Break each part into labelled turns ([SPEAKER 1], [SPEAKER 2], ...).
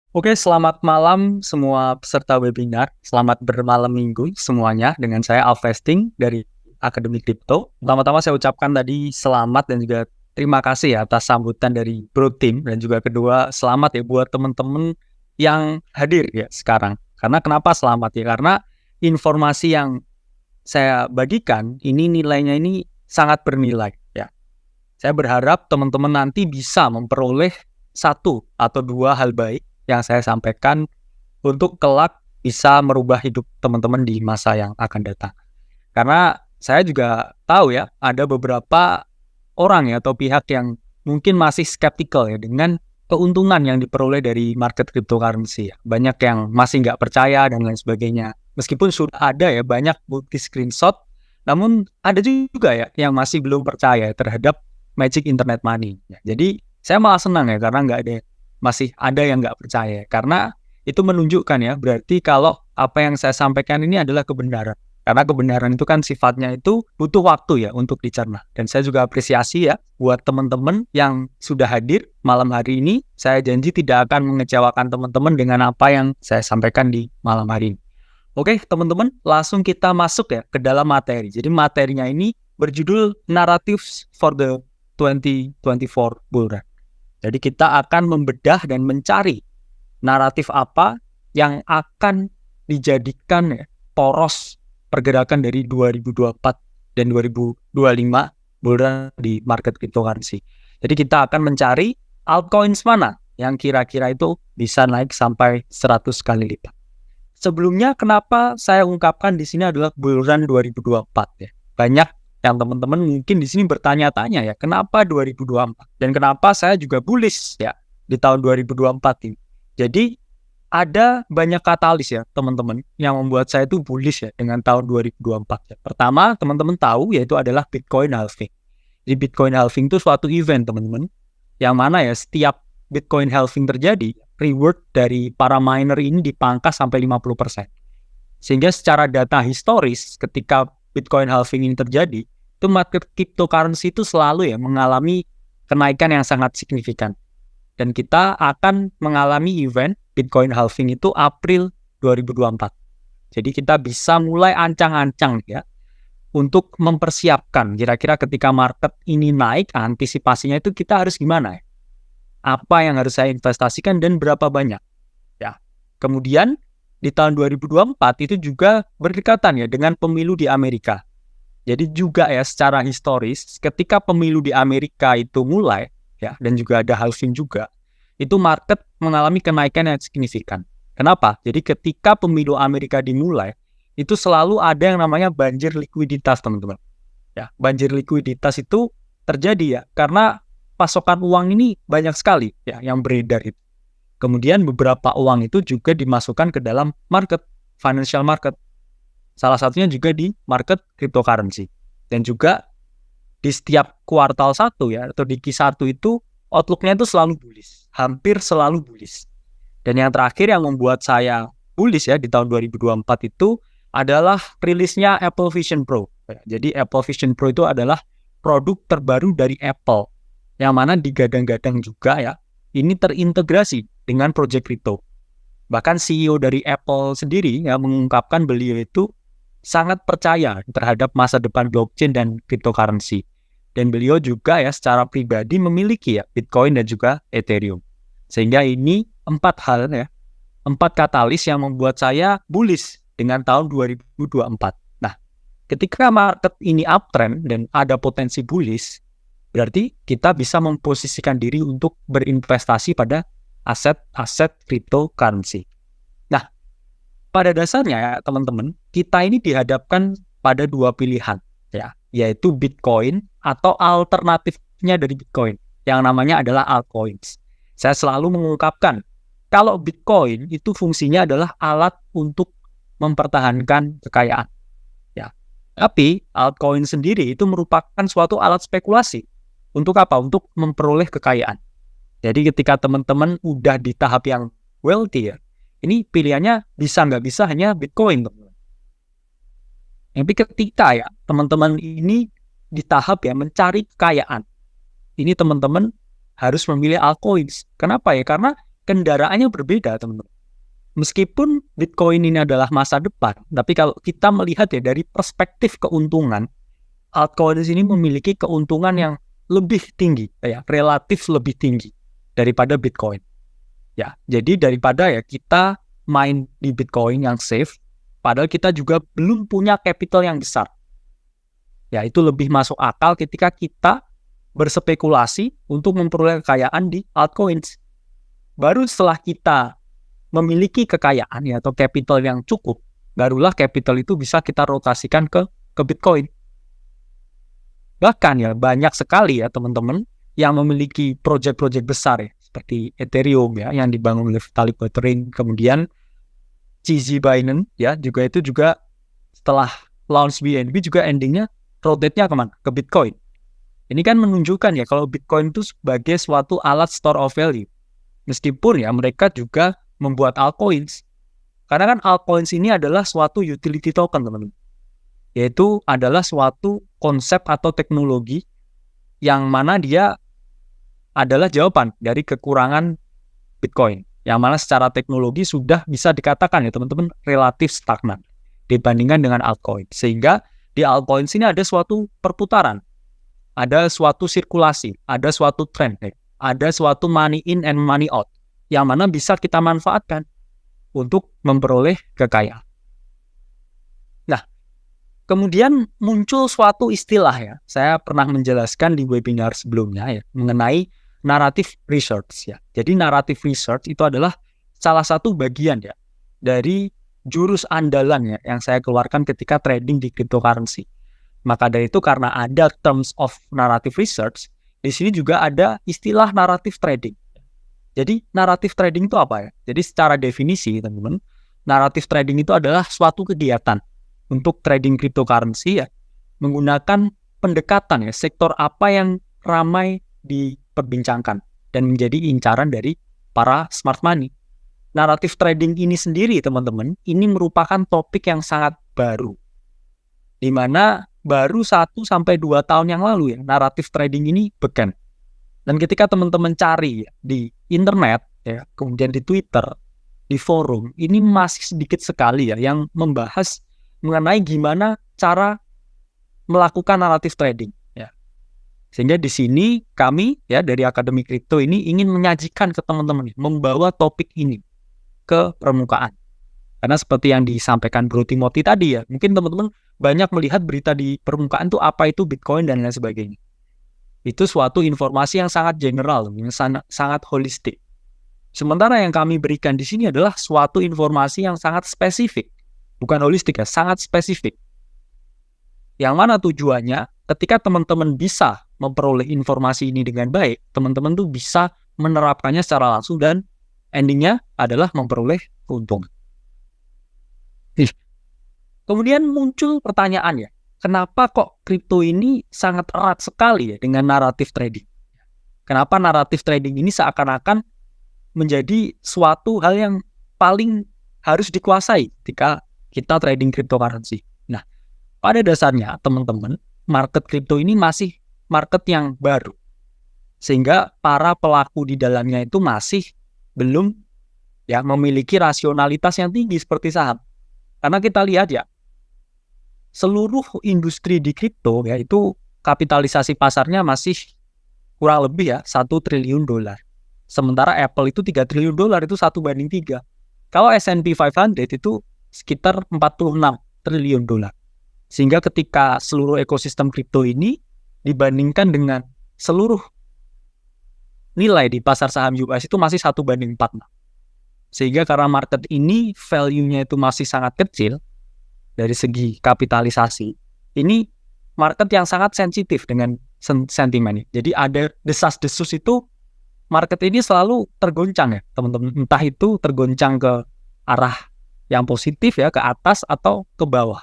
[SPEAKER 1] Oke, selamat malam semua peserta webinar. Selamat bermalam minggu semuanya. Dengan saya Alvesting dari Akademi Kripto. Pertama-tama saya ucapkan tadi selamat dan juga terima kasih ya atas sambutan dari Bro Team. Dan juga kedua, selamat ya buat teman-teman yang hadir ya sekarang. Karena kenapa selamat ya? Karena informasi yang saya bagikan ini nilainya ini sangat bernilai ya. Saya berharap teman-teman nanti bisa memperoleh satu atau dua hal baik yang saya sampaikan untuk kelak bisa merubah hidup teman-teman di masa yang akan datang. Karena saya juga tahu ya, ada beberapa orang ya atau pihak yang mungkin masih skeptical ya dengan keuntungan yang diperoleh dari market cryptocurrency ya. Banyak yang masih nggak percaya dan lain sebagainya. Meskipun sudah ada ya banyak bukti screenshot, namun ada juga ya yang masih belum percaya terhadap magic internet money. Ya, jadi saya malah senang ya karena masih ada yang nggak percaya. Karena itu menunjukkan ya berarti kalau apa yang saya sampaikan ini adalah kebenaran. Karena kebenaran itu kan sifatnya itu butuh waktu ya untuk dicerna. Dan saya juga apresiasi ya buat teman-teman yang sudah hadir malam hari ini. Saya janji tidak akan mengecewakan teman-teman dengan apa yang saya sampaikan di malam hari ini. Oke teman-teman, langsung kita masuk ya ke dalam materi. Jadi materinya ini berjudul Narratives for the 2024 Bull Run. Jadi kita akan membedah dan mencari naratif apa yang akan dijadikan ya, poros pergerakan dari 2024 dan 2025 bulan di market cryptocurrency. Jadi kita akan mencari altcoins mana yang kira-kira itu bisa naik sampai 100 kali lipat. Sebelumnya kenapa saya ungkapkan di sini adalah bull run 2024 ya. Banyak yang teman-teman mungkin di sini bertanya-tanya ya, kenapa 2024? Dan kenapa saya juga bullish ya di tahun 2024 ini. Jadi ada banyak katalis ya teman-teman yang membuat saya itu bullish ya dengan tahun 2024 ya. Pertama, teman-teman tahu yaitu adalah Bitcoin halving. Jadi Bitcoin halving itu suatu event teman-teman yang mana ya setiap Bitcoin halving terjadi, reward dari para miner ini dipangkas sampai 50%. Sehingga secara data historis ketika Bitcoin halving ini terjadi, itu market cryptocurrency itu selalu ya mengalami kenaikan yang sangat signifikan. Dan kita akan mengalami event Bitcoin halving itu April 2024. Jadi kita bisa mulai ancang-ancang ya untuk mempersiapkan kira-kira ketika market ini naik, antisipasinya itu kita harus gimana ya? Apa yang harus saya investasikan dan berapa banyak ya. Kemudian di tahun 2024 itu juga berdekatan ya dengan pemilu di Amerika. Jadi juga ya secara historis ketika pemilu di Amerika itu mulai ya dan juga ada halving juga, itu market mengalami kenaikan yang signifikan. Kenapa? Jadi ketika pemilu Amerika dimulai, itu selalu ada yang namanya banjir likuiditas, teman-teman. Ya, banjir likuiditas itu terjadi ya karena pasokan uang ini banyak sekali ya yang beredar itu. Kemudian beberapa uang itu juga dimasukkan ke dalam market, financial market. Salah satunya juga di market cryptocurrency. Dan juga di setiap kuartal 1 ya atau di Q1 itu outlook-nya itu selalu bullish, hampir selalu bullish. Dan yang terakhir yang membuat saya bullish ya di tahun 2024 itu adalah rilisnya Apple Vision Pro. Jadi Apple Vision Pro itu adalah produk terbaru dari Apple yang mana digadang-gadang juga ya ini terintegrasi dengan project crypto. Bahkan CEO dari Apple sendiri ya mengungkapkan beliau itu sangat percaya terhadap masa depan blockchain dan cryptocurrency. Dan beliau juga ya secara pribadi memiliki ya Bitcoin dan juga Ethereum. Sehingga ini 4 hal ya, 4 katalis yang membuat saya bullish dengan tahun 2024. Nah, ketika market ini uptrend dan ada potensi bullish, berarti kita bisa memposisikan diri untuk berinvestasi pada aset-aset cryptocurrency. Nah, pada dasarnya ya teman-teman, kita ini dihadapkan pada dua pilihan ya, yaitu Bitcoin atau alternatifnya dari Bitcoin yang namanya adalah altcoins. Saya selalu mengungkapkan kalau Bitcoin itu fungsinya adalah alat untuk mempertahankan kekayaan ya. Tapi altcoin sendiri itu merupakan suatu alat spekulasi. Untuk apa? Untuk memperoleh kekayaan. Jadi ketika teman-teman udah di tahap yang wealthy ya, ini pilihannya bisa nggak bisa hanya Bitcoin, teman-teman. Tapi ketika ya teman-teman ini di tahap ya mencari kekayaan, ini teman-teman harus memilih altcoins. Kenapa ya? Karena kendaraannya berbeda, teman-teman. Meskipun Bitcoin ini adalah masa depan, tapi kalau kita melihat ya dari perspektif keuntungan, altcoin ini memiliki keuntungan yang lebih tinggi, ya, relatif lebih tinggi daripada Bitcoin. Ya, jadi daripada ya kita main di Bitcoin yang safe, padahal kita juga belum punya capital yang besar. Ya, itu lebih masuk akal ketika kita berspekulasi untuk memperoleh kekayaan di altcoins. Baru setelah kita memiliki kekayaan ya, atau capital yang cukup, barulah capital itu bisa kita rotasikan ke Bitcoin. Bahkan ya banyak sekali ya teman-teman yang memiliki proyek-proyek besar ya, seperti Ethereum ya yang dibangun oleh Vitalik Buterin, kemudian CZ Binance ya itu juga setelah launch BNB juga endingnya rotate-nya kemana? Ke Bitcoin. Ini kan menunjukkan ya kalau Bitcoin itu sebagai suatu alat store of value. Meskipun ya mereka juga membuat altcoins. Karena kan altcoins ini adalah suatu utility token, teman-teman. Yaitu adalah suatu konsep atau teknologi yang mana dia adalah jawaban dari kekurangan Bitcoin. Yang mana secara teknologi sudah bisa dikatakan ya teman-teman relatif stagnan dibandingkan dengan altcoin. Sehingga di altcoin sini ada suatu perputaran, ada suatu sirkulasi, ada suatu trend, ada suatu money in and money out yang mana bisa kita manfaatkan untuk memperoleh kekayaan. Nah, kemudian muncul suatu istilah ya, saya pernah menjelaskan di webinar sebelumnya ya, mengenai narrative research ya. Jadi narrative research itu adalah salah satu bagian ya dari jurus andalan ya yang saya keluarkan ketika trading di cryptocurrency. Maka dari itu karena ada terms of narrative research, di sini juga ada istilah narrative trading. Jadi narrative trading itu apa ya? Jadi secara definisi teman-teman, narrative trading itu adalah suatu kegiatan untuk trading cryptocurrency ya, menggunakan pendekatan ya, sektor apa yang ramai diperbincangkan dan menjadi incaran dari para smart money. Narrative trading ini sendiri teman-teman, ini merupakan topik yang sangat baru. Di mana baru 1-2 tahun yang lalu ya, narrative trading ini began. Dan ketika teman-teman cari ya, di internet ya, kemudian di Twitter, di forum, ini masih sedikit sekali ya yang membahas mengenai gimana cara melakukan narrative trading ya. Sehingga di sini kami ya dari Akademi Kripto ini ingin menyajikan ke teman-teman, membawa topik ini ke permukaan. Karena seperti yang disampaikan Bro Timothy tadi ya, mungkin teman-teman banyak melihat berita di permukaan itu apa itu Bitcoin dan lain sebagainya. Itu suatu informasi yang sangat general, yang sangat holistik. Sementara yang kami berikan di sini adalah suatu informasi yang sangat spesifik. Bukan holistik ya, sangat spesifik. Yang mana tujuannya ketika teman-teman bisa memperoleh informasi ini dengan baik, teman-teman tuh bisa menerapkannya secara langsung dan endingnya adalah memperoleh keuntungan. Kemudian muncul pertanyaan ya, kenapa kok kripto ini sangat erat sekali ya dengan narrative trading? Kenapa narrative trading ini seakan-akan menjadi suatu hal yang paling harus dikuasai ketika kita trading cryptocurrency? Nah, pada dasarnya teman-teman, market kripto ini masih market yang baru. Sehingga para pelaku di dalamnya itu masih belum ya memiliki rasionalitas yang tinggi seperti saham. Karena kita lihat ya, seluruh industri di kripto ya itu kapitalisasi pasarnya masih kurang lebih ya 1 triliun dolar. Sementara Apple itu 3 triliun dolar, itu 1/3. Kalau S&P 500 itu sekitar 46 triliun dolar. Sehingga ketika seluruh ekosistem kripto ini dibandingkan dengan seluruh nilai di pasar saham US itu masih 1/46. Sehingga karena market ini value-nya itu masih sangat kecil dari segi kapitalisasi, ini market yang sangat sensitif dengan sentimen ini. Jadi ada desas-desus itu, market ini selalu tergoncang ya teman-teman. Entah itu tergoncang ke arah yang positif ya, ke atas atau ke bawah.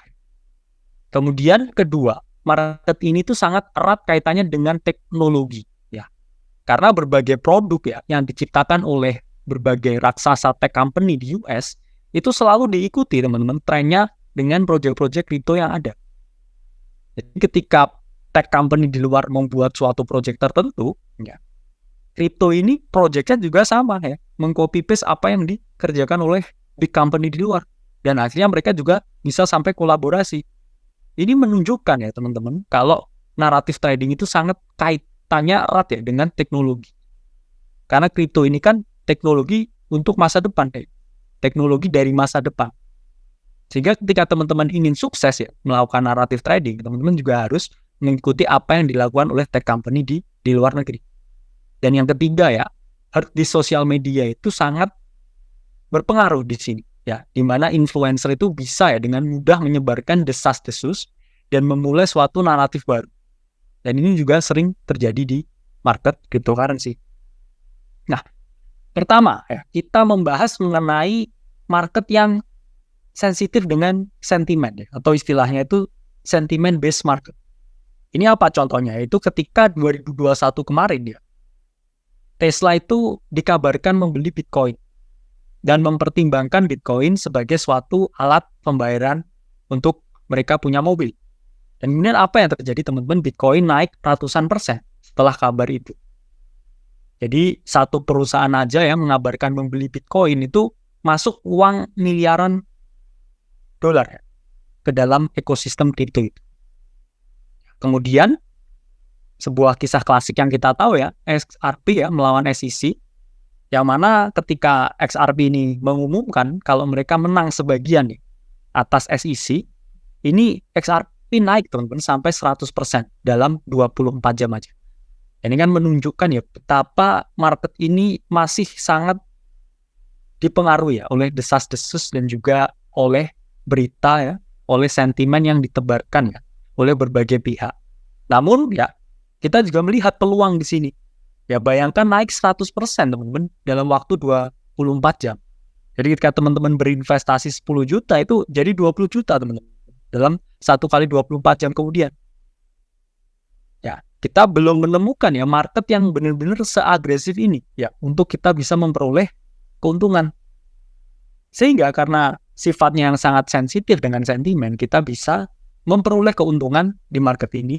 [SPEAKER 1] Kemudian kedua, market ini tuh sangat erat kaitannya dengan teknologi ya. Karena berbagai produk ya yang diciptakan oleh berbagai raksasa tech company di US itu selalu diikuti teman-teman trennya dengan proyek-proyek kripto yang ada. Jadi ketika tech company di luar membuat suatu proyek tertentu ya, kripto ini project-nya juga sama ya, meng-copy paste apa yang dikerjakan oleh big company di luar. Dan akhirnya mereka juga bisa sampai kolaborasi. Ini menunjukkan ya teman-teman, kalau naratif trading itu sangat kaitannya erat ya dengan teknologi. Karena kripto ini kan teknologi untuk masa depan, teknologi dari masa depan. Sehingga ketika teman-teman ingin sukses ya melakukan naratif trading, teman-teman juga harus mengikuti apa yang dilakukan oleh tech company di luar negeri. Dan yang ketiga ya, di sosial media itu sangat berpengaruh di sini ya, di mana influencer itu bisa ya dengan mudah menyebarkan desas-desus dan memulai suatu naratif baru. Dan ini juga sering terjadi di market cryptocurrency. Nah, pertama ya, kita membahas mengenai market yang sensitif dengan sentimen ya, atau istilahnya itu sentiment based market. Ini apa contohnya? Itu ketika 2021 kemarin ya, Tesla itu dikabarkan membeli Bitcoin dan mempertimbangkan Bitcoin sebagai suatu alat pembayaran untuk mereka punya mobil. Dan kemudian apa yang terjadi teman-teman? Bitcoin naik ratusan persen setelah kabar itu. Jadi satu perusahaan aja yang mengabarkan membeli Bitcoin itu masuk uang miliaran dolar ya, ke dalam ekosistem kripto itu. Kemudian sebuah kisah klasik yang kita tahu ya, XRP ya melawan SEC, yang mana ketika XRP ini mengumumkan kalau mereka menang sebagian nih atas SEC, ini XRP naik teman-teman sampai 100% dalam 24 jam aja. Ini kan menunjukkan ya betapa market ini masih sangat dipengaruhi ya oleh desas-desus dan juga oleh berita ya, oleh sentimen yang ditebarkan ya oleh berbagai pihak. Namun ya kita juga melihat peluang di sini. Ya bayangkan naik 100% teman-teman dalam waktu 24 jam. Jadi ketika teman-teman berinvestasi 10 juta itu jadi 20 juta teman-teman dalam 1 kali 24 jam kemudian. Ya, kita belum menemukan ya market yang benar-benar seagresif ini ya untuk kita bisa memperoleh keuntungan. Sehingga karena sifatnya yang sangat sensitif dengan sentimen, kita bisa memperoleh keuntungan di market ini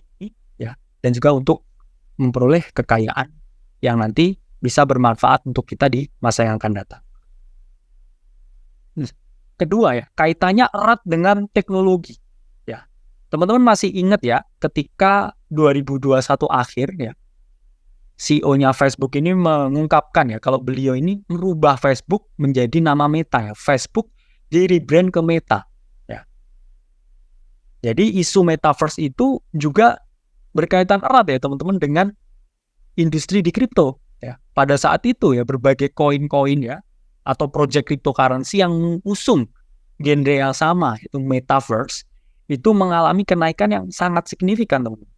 [SPEAKER 1] ya, dan juga untuk memperoleh kekayaan yang nanti bisa bermanfaat untuk kita di masa yang akan datang. Kedua ya, kaitannya erat dengan teknologi. Ya, teman-teman masih ingat ya, ketika 2021 akhir ya, CEO-nya Facebook ini mengungkapkan ya, kalau beliau ini merubah Facebook menjadi nama Meta ya, Facebook di rebrand ke Meta. Ya. Jadi isu metaverse itu juga berkaitan erat ya teman-teman dengan industri di kripto ya. Pada saat itu ya berbagai koin-koin ya atau project cryptocurrency yang mengusung genre yang sama itu metaverse itu mengalami kenaikan yang sangat signifikan teman-teman.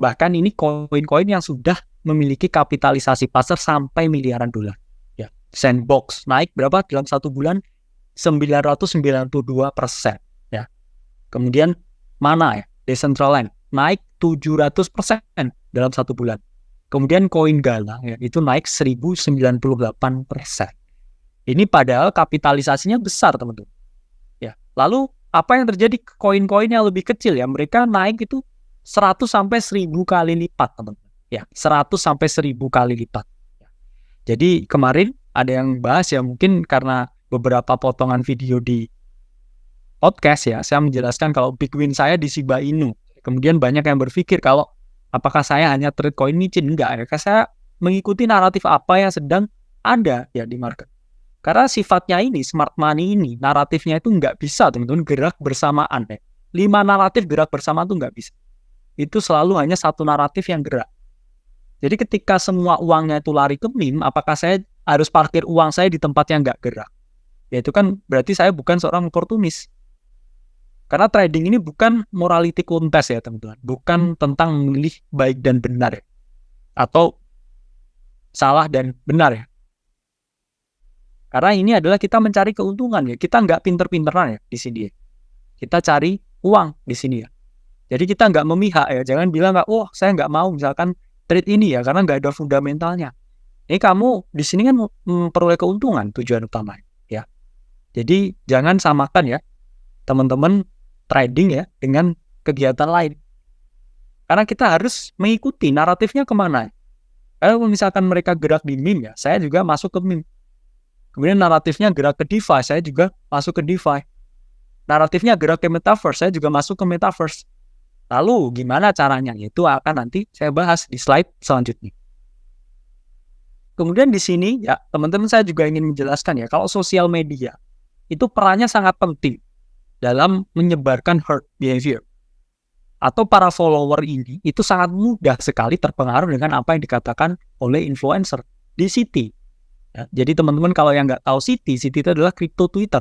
[SPEAKER 1] Bahkan ini koin-koin yang sudah memiliki kapitalisasi pasar sampai miliaran dolar. Ya, Sandbox naik berapa dalam 1 bulan? 992%. Ya. Kemudian mana ya? Decentraland naik 700% dalam 1 bulan. Kemudian koin Gala ya, itu naik 1098%. Ini padahal kapitalisasinya besar teman-teman. Ya, lalu apa yang terjadi ke koin-koin yang lebih kecil ya? Mereka naik itu 100 sampai 1000 kali lipat teman-teman. Ya, 100 sampai 1000 kali lipat. Ya. Jadi kemarin ada yang bahas ya, mungkin karena beberapa potongan video di podcast ya, saya menjelaskan kalau big win saya di Shiba Inu. Kemudian banyak yang berpikir kalau apakah saya hanya trade koin micin? Enggak ya, karena saya mengikuti naratif apa yang sedang ada ya di market. Karena sifatnya ini, smart money ini, naratifnya itu nggak bisa teman-teman gerak bersamaan ya. 5 naratif gerak bersama itu nggak bisa. Itu selalu hanya satu naratif yang gerak. Jadi ketika semua uangnya itu lari ke meme, apakah saya harus parkir uang saya di tempat yang nggak gerak? Ya itu kan berarti saya bukan seorang oportunis. Karena trading ini bukan morality contest ya teman-teman. Bukan tentang memilih baik dan benar ya. Atau salah dan benar ya. Karena ini adalah kita mencari keuntungan ya. Kita nggak pinter-pinteran ya di sini ya. Kita cari uang di sini ya. Jadi kita nggak memihak ya. Jangan bilang oh saya nggak mau misalkan trade ini ya. Karena nggak ada fundamentalnya. Ini kamu di sini kan memperoleh keuntungan tujuan utama ya. Jadi jangan samakan ya teman-teman trading ya dengan kegiatan lain. Karena kita harus mengikuti naratifnya kemana. Kalau misalkan mereka gerak di meme ya, saya juga masuk ke meme. Kemudian naratifnya gerak ke DeFi, saya juga masuk ke DeFi. Naratifnya gerak ke Metaverse, saya juga masuk ke Metaverse. Lalu gimana caranya? Itu akan nanti saya bahas di slide selanjutnya. Kemudian di sini ya teman-teman saya juga ingin menjelaskan ya, kalau sosial media itu perannya sangat penting dalam menyebarkan herd behavior. Atau para follower ini itu sangat mudah sekali terpengaruh dengan apa yang dikatakan oleh influencer di City. Ya, jadi teman-teman kalau yang nggak tahu City itu adalah crypto Twitter.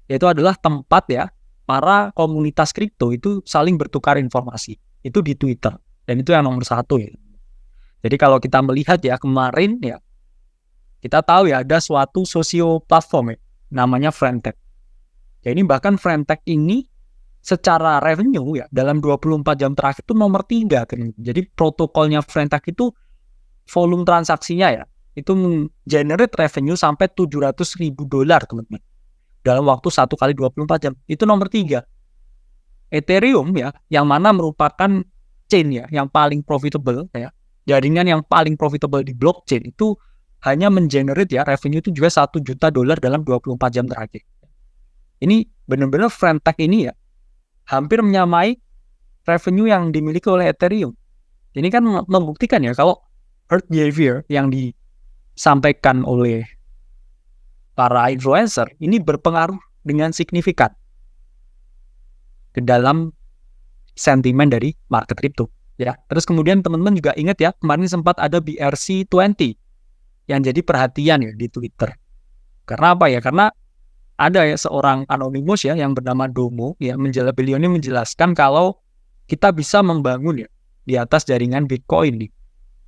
[SPEAKER 1] Yaitu adalah tempat ya para komunitas kripto itu saling bertukar informasi. Itu di Twitter. Dan itu yang nomor 1 ya. Jadi kalau kita melihat ya kemarin ya, kita tahu ya ada suatu sosio platform ya, namanya Friendtech. Ya ini bahkan Friendtech ini secara revenue ya dalam 24 jam terakhir itu nomor 3 kan. Jadi protokolnya Friendtech itu volume transaksinya ya itu generate revenue sampai $700,000 teman-teman dalam waktu 1 kali 24 jam. Itu nomor 3. Ethereum ya yang mana merupakan chain ya yang paling profitable ya, jaringan yang paling profitable di blockchain itu hanya mengenerate ya revenue itu juga $1 juta dalam 24 jam terakhir. Ini benar-benar Friendtech ini ya hampir menyamai revenue yang dimiliki oleh Ethereum. Ini kan membuktikan ya kalau herd behavior yang disampaikan oleh para influencer ini berpengaruh dengan signifikan ke dalam sentimen dari market crypto. Ya, terus kemudian teman-teman juga ingat ya kemarin sempat ada BRC20 yang jadi perhatian ya di Twitter. Karena apa ya? Karena ada ya seorang anonymous ya yang bernama Domo ya beliau ini menjelaskan kalau kita bisa membangun ya di atas jaringan Bitcoin nih.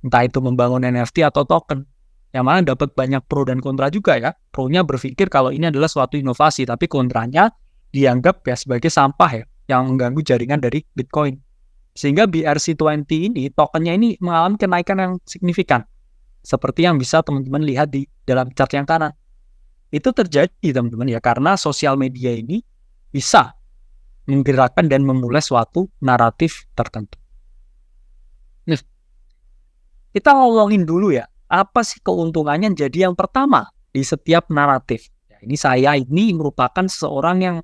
[SPEAKER 1] Entah itu membangun NFT atau token. Yang mana dapat banyak pro dan kontra juga ya. Pro-nya berpikir kalau ini adalah suatu inovasi, tapi kontranya dianggap ya sebagai sampah ya yang mengganggu jaringan dari Bitcoin. Sehingga BRC20 ini tokennya ini mengalami kenaikan yang signifikan. Seperti yang bisa teman-teman lihat di dalam chart yang kanan. Itu terjadi teman-teman ya karena sosial media ini bisa menggerakkan dan memulai suatu naratif tertentu. Nih, kita ngomongin dulu ya, apa sih keuntungannya jadi yang pertama di setiap naratif. Ya, saya ini merupakan seseorang yang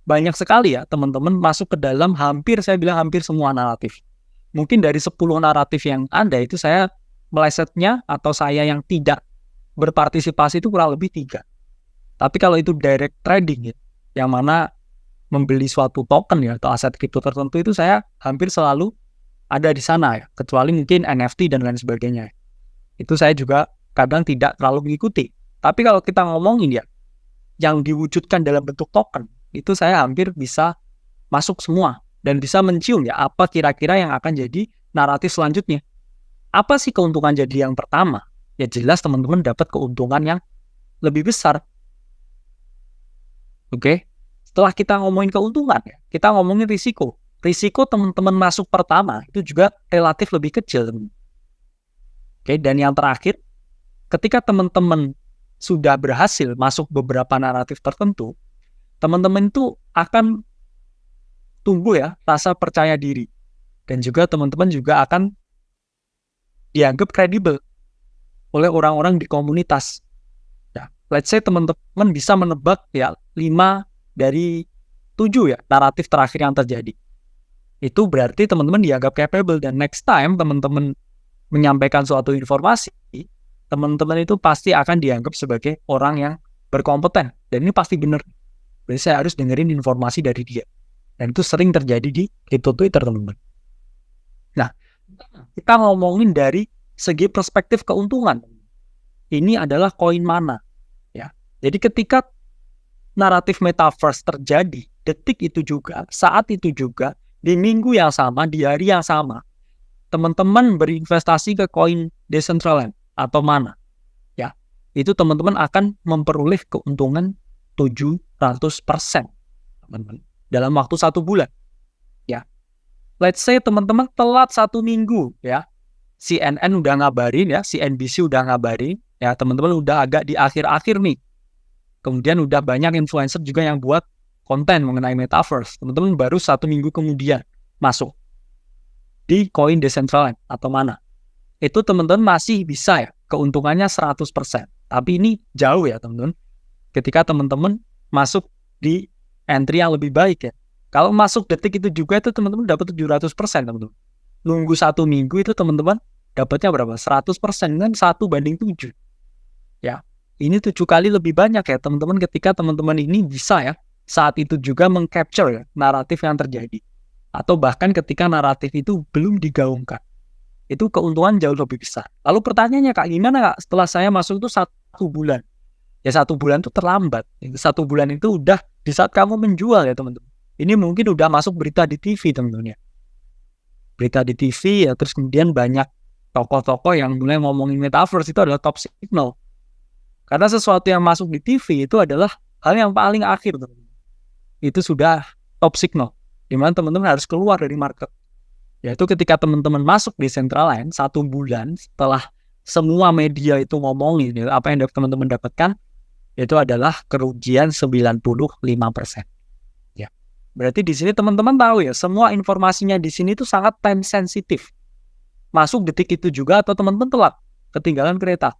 [SPEAKER 1] banyak sekali ya teman-teman masuk ke dalam saya bilang hampir semua naratif. Mungkin dari 10 naratif yang ada itu saya melesetnya atau saya yang tidak berpartisipasi itu kurang lebih 3. Tapi kalau itu direct trading ya, yang mana membeli suatu token ya atau aset kripto tertentu itu saya hampir selalu ada di sana ya, kecuali mungkin NFT dan lain sebagainya. Itu saya juga kadang tidak terlalu mengikuti. Tapi kalau kita ngomongin ya, yang diwujudkan dalam bentuk token, itu saya hampir bisa masuk semua dan bisa mencium ya apa kira-kira yang akan jadi naratif selanjutnya. Apa sih keuntungan jadi yang pertama? Ya jelas teman-teman dapat keuntungan yang lebih besar. Oke, setelah kita ngomongin keuntungan, ya, kita ngomongin risiko. Risiko teman-teman masuk pertama itu juga relatif lebih kecil. Oke, dan yang terakhir, ketika teman-teman sudah berhasil masuk beberapa naratif tertentu, teman-teman itu akan tumbuh ya rasa percaya diri. Dan juga teman-teman juga akan dianggap kredibel oleh orang-orang di komunitas. Ya, let's say teman-teman bisa menebak ya 5 dari 7 ya naratif terakhir yang terjadi. Itu berarti teman-teman dianggap capable dan next time teman-teman menyampaikan suatu informasi, teman-teman itu pasti akan dianggap sebagai orang yang berkompeten dan ini pasti benar. Berarti saya harus dengerin informasi dari dia. Dan itu sering terjadi di crypto Twitter, teman-teman. Nah, kita ngomongin dari segi perspektif keuntungan. Ini adalah koin mana, ya. Jadi ketika naratif metaverse terjadi, detik itu juga, saat itu juga, di minggu yang sama, di hari yang sama, teman-teman berinvestasi ke koin Decentraland atau mana, ya, itu teman-teman akan memperoleh keuntungan 700%, teman-teman, dalam waktu 1 bulan, ya. Let's say teman-teman telat 1 minggu, ya. CNN udah ngabarin ya, CNBC udah ngabarin, ya teman-teman udah agak di akhir-akhir nih. Kemudian udah banyak influencer juga yang buat konten mengenai metaverse. Teman-teman baru 1 minggu kemudian masuk di koin Decentraland atau mana. itu teman-teman masih bisa ya, keuntungannya 100%. Tapi ini jauh ya teman-teman. Ketika teman-teman masuk di entry yang lebih baik ya. Kalau masuk detik itu juga itu teman-teman dapat 700% teman-teman. Nunggu 1 minggu itu teman-teman dapatnya berapa? 100% kan 1:7. Ya, ini 7 kali lebih banyak ya teman-teman ketika teman-teman ini bisa ya saat itu juga mengcapture ya naratif yang terjadi. Atau bahkan ketika naratif itu belum digaungkan. Itu keuntungan jauh lebih besar. Lalu pertanyaannya Kak, gimana Kak setelah saya masuk itu 1 bulan? Ya 1 bulan itu terlambat. 1 bulan itu udah di saat kamu menjual ya teman-teman. Ini mungkin udah masuk berita di TV teman-teman ya. Berita di TV ya, terus kemudian banyak tokoh-tokoh yang mulai ngomongin metaverse itu adalah top signal. Karena sesuatu yang masuk di TV itu adalah hal yang paling akhir teman-teman. Itu sudah top signal. Dimana teman-teman harus keluar dari market. Yaitu ketika teman-teman masuk di Decentraland 1 bulan setelah semua media itu ngomongin ya, apa yang teman-teman dapatkan itu adalah kerugian 95%. Ya. Berarti di sini teman-teman tahu ya, semua informasinya di sini itu sangat time sensitif. Masuk detik itu juga atau teman-teman telat, ketinggalan kereta.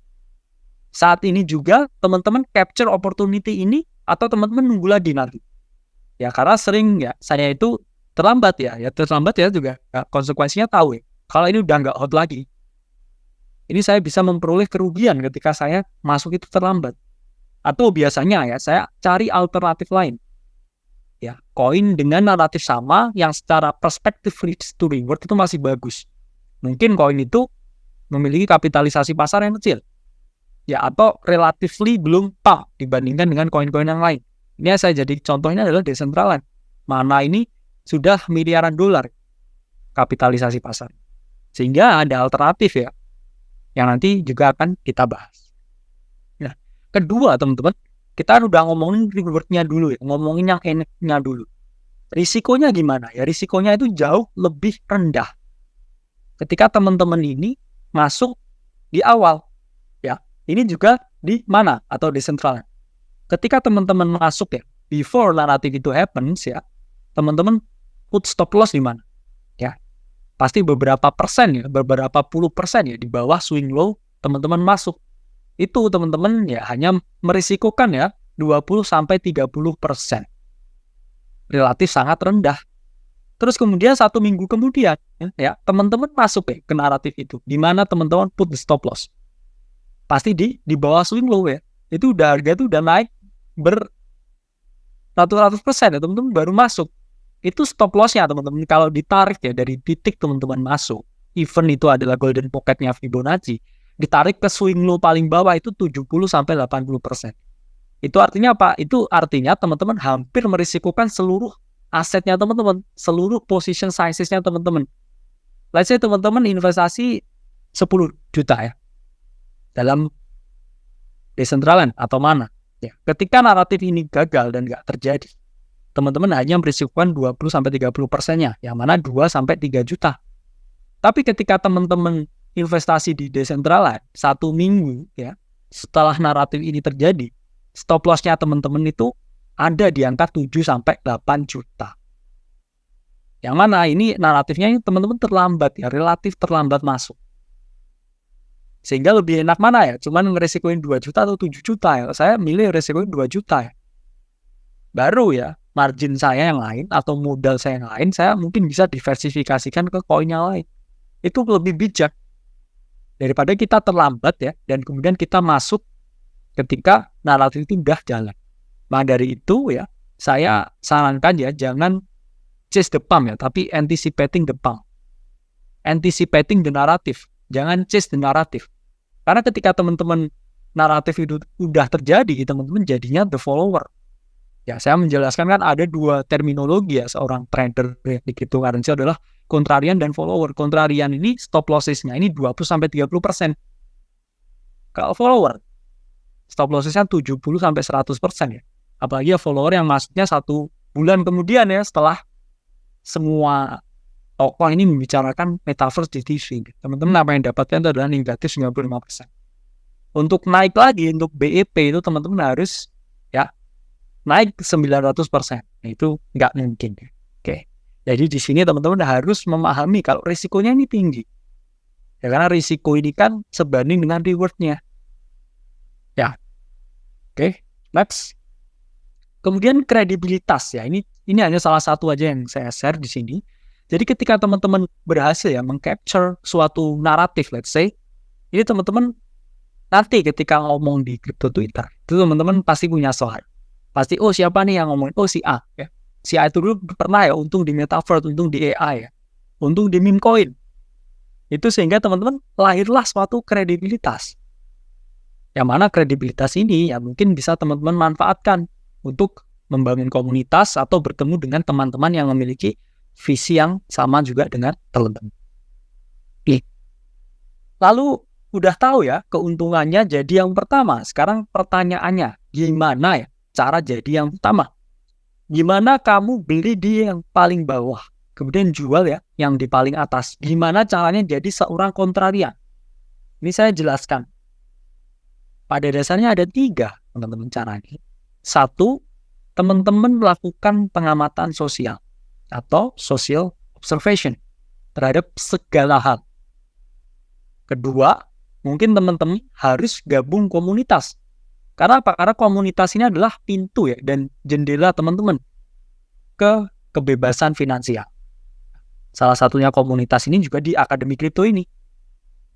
[SPEAKER 1] Saat ini juga teman-teman capture opportunity ini atau teman-teman nunggu lagi nanti. Ya karena sering ya saya itu terlambat ya terlambat ya juga ya, konsekuensinya tahu ya. Kalau ini udah nggak hot lagi, ini saya bisa memperoleh kerugian ketika saya masuk itu terlambat. Atau biasanya ya saya cari alternatif lain. Ya, koin dengan naratif sama yang secara perspektif risk to reward itu masih bagus. Mungkin koin itu memiliki kapitalisasi pasar yang kecil. Ya, atau relatively belum pump dibandingkan dengan koin-koin yang lain. Ini yang saya jadi contohnya adalah Decentraland. Mana ini sudah miliaran dolar kapitalisasi pasar. Sehingga ada alternatif ya, yang nanti juga akan kita bahas. Nah, kedua teman-teman, kita udah ngomongin rewardnya dulu ya, ngomongin yang enaknya dulu. Risikonya gimana ya? Risikonya itu jauh lebih rendah. Ketika teman-teman ini masuk di awal, ya, ini juga di mana atau di Decentraland. Ketika teman-teman masuk ya, before naratif itu happens ya, teman-teman put stop loss di mana? Ya, pasti beberapa persen ya, beberapa puluh persen ya di bawah swing low teman-teman masuk. Itu teman-teman ya hanya merisikokan ya 20-30%. Relatif sangat rendah. Terus kemudian 1 minggu kemudian ya teman-teman masuk ya ke naratif itu. Di mana teman-teman put the stop loss. Pasti di bawah swing low ya. Itu udah harga itu udah naik ratus-ratus% ya teman-teman baru masuk. Itu stop loss-nya teman-teman kalau ditarik ya dari titik teman-teman masuk, even itu adalah golden pocket-nya Fibonacci, ditarik ke swing low paling bawah itu 70-80%. Itu artinya apa? Itu artinya teman-teman hampir merisikokan seluruh asetnya teman-teman, seluruh position sizes-nya teman-teman. Let's say teman-teman investasi 10 juta ya dalam Decentraland atau mana ya. Ketika naratif ini gagal dan nggak terjadi, teman-teman hanya merisikokan 20-30%-nya, yang mana 2-3 juta. Tapi ketika teman-teman investasi di Decentraland 1 minggu ya, setelah naratif ini terjadi, stop loss-nya teman-teman itu ada di angka 7-8 juta. Yang mana ini naratifnya ini teman-teman terlambat ya, relatif terlambat masuk. Sehingga lebih enak mana ya? Cuman ngeresikoin 2 juta atau 7 juta ya. Saya milih resikoin 2 juta ya. Baru ya, margin saya yang lain atau modal saya yang lain, saya mungkin bisa diversifikasikan ke koin yang lain. Itu lebih bijak. Daripada kita terlambat ya, dan kemudian kita masuk ketika naratif itu udah jalan. Maka dari itu ya, saya sarankan ya, jangan chase the pump ya, tapi anticipating the pump. Anticipating the narrative. Jangan chase the narrative. Karena ketika teman-teman naratif itu udah terjadi, teman-teman jadinya the follower. Ya, saya menjelaskan kan ada 2 terminologi ya seorang trader di cryptocurrency adalah kontrarian dan follower. Kontrarian ini stop losses-nya ini 20-30%. Kalau follower, stop losses-nya 70-100% ya. Apalagi ya follower yang masuknya 1 bulan kemudian ya setelah semua tokoh ini membicarakan metaverse di TV. Teman-teman apa yang dapatkan itu adalah negatif 95%. Untuk naik lagi, untuk BEP itu teman-teman harus ya naik 900%. Itu nggak mungkin. Oke. Jadi di sini teman-teman harus memahami kalau risikonya ini tinggi. Ya karena risiko ini kan sebanding dengan reward-nya. Ya. Oke, next. Kemudian kredibilitas ya. Ini hanya salah satu aja yang saya share di sini. Jadi ketika teman-teman berhasil ya mengcapture suatu naratif, let's say, ini teman-teman nanti ketika ngomong di crypto Twitter, itu teman-teman pasti punya slide. Pasti, oh siapa nih yang ngomongin? Oh si A ya. Si A itu dulu pernah ya untung di Metaverse, untung di AI ya. Untung di meme coin. Itu sehingga teman-teman lahirlah suatu kredibilitas. Yang mana kredibilitas ini ya mungkin bisa teman-teman manfaatkan untuk membangun komunitas atau bertemu dengan teman-teman yang memiliki visi yang sama juga dengan teman-teman. Lalu udah tahu ya keuntungannya jadi yang pertama. Sekarang pertanyaannya, gimana ya cara jadi yang pertama? Gimana kamu beli di yang paling bawah, kemudian jual ya yang di paling atas? Gimana caranya jadi seorang kontrarian? Ini saya jelaskan. Pada dasarnya ada 3 teman-teman caranya. 1, teman-teman melakukan pengamatan sosial atau social observation terhadap segala hal. Kedua, mungkin teman-teman harus gabung komunitas. Karena apa? Karena komunitas ini adalah pintu ya dan jendela teman-teman ke kebebasan finansial. Salah satunya komunitas ini juga di Akademi Kripto ini.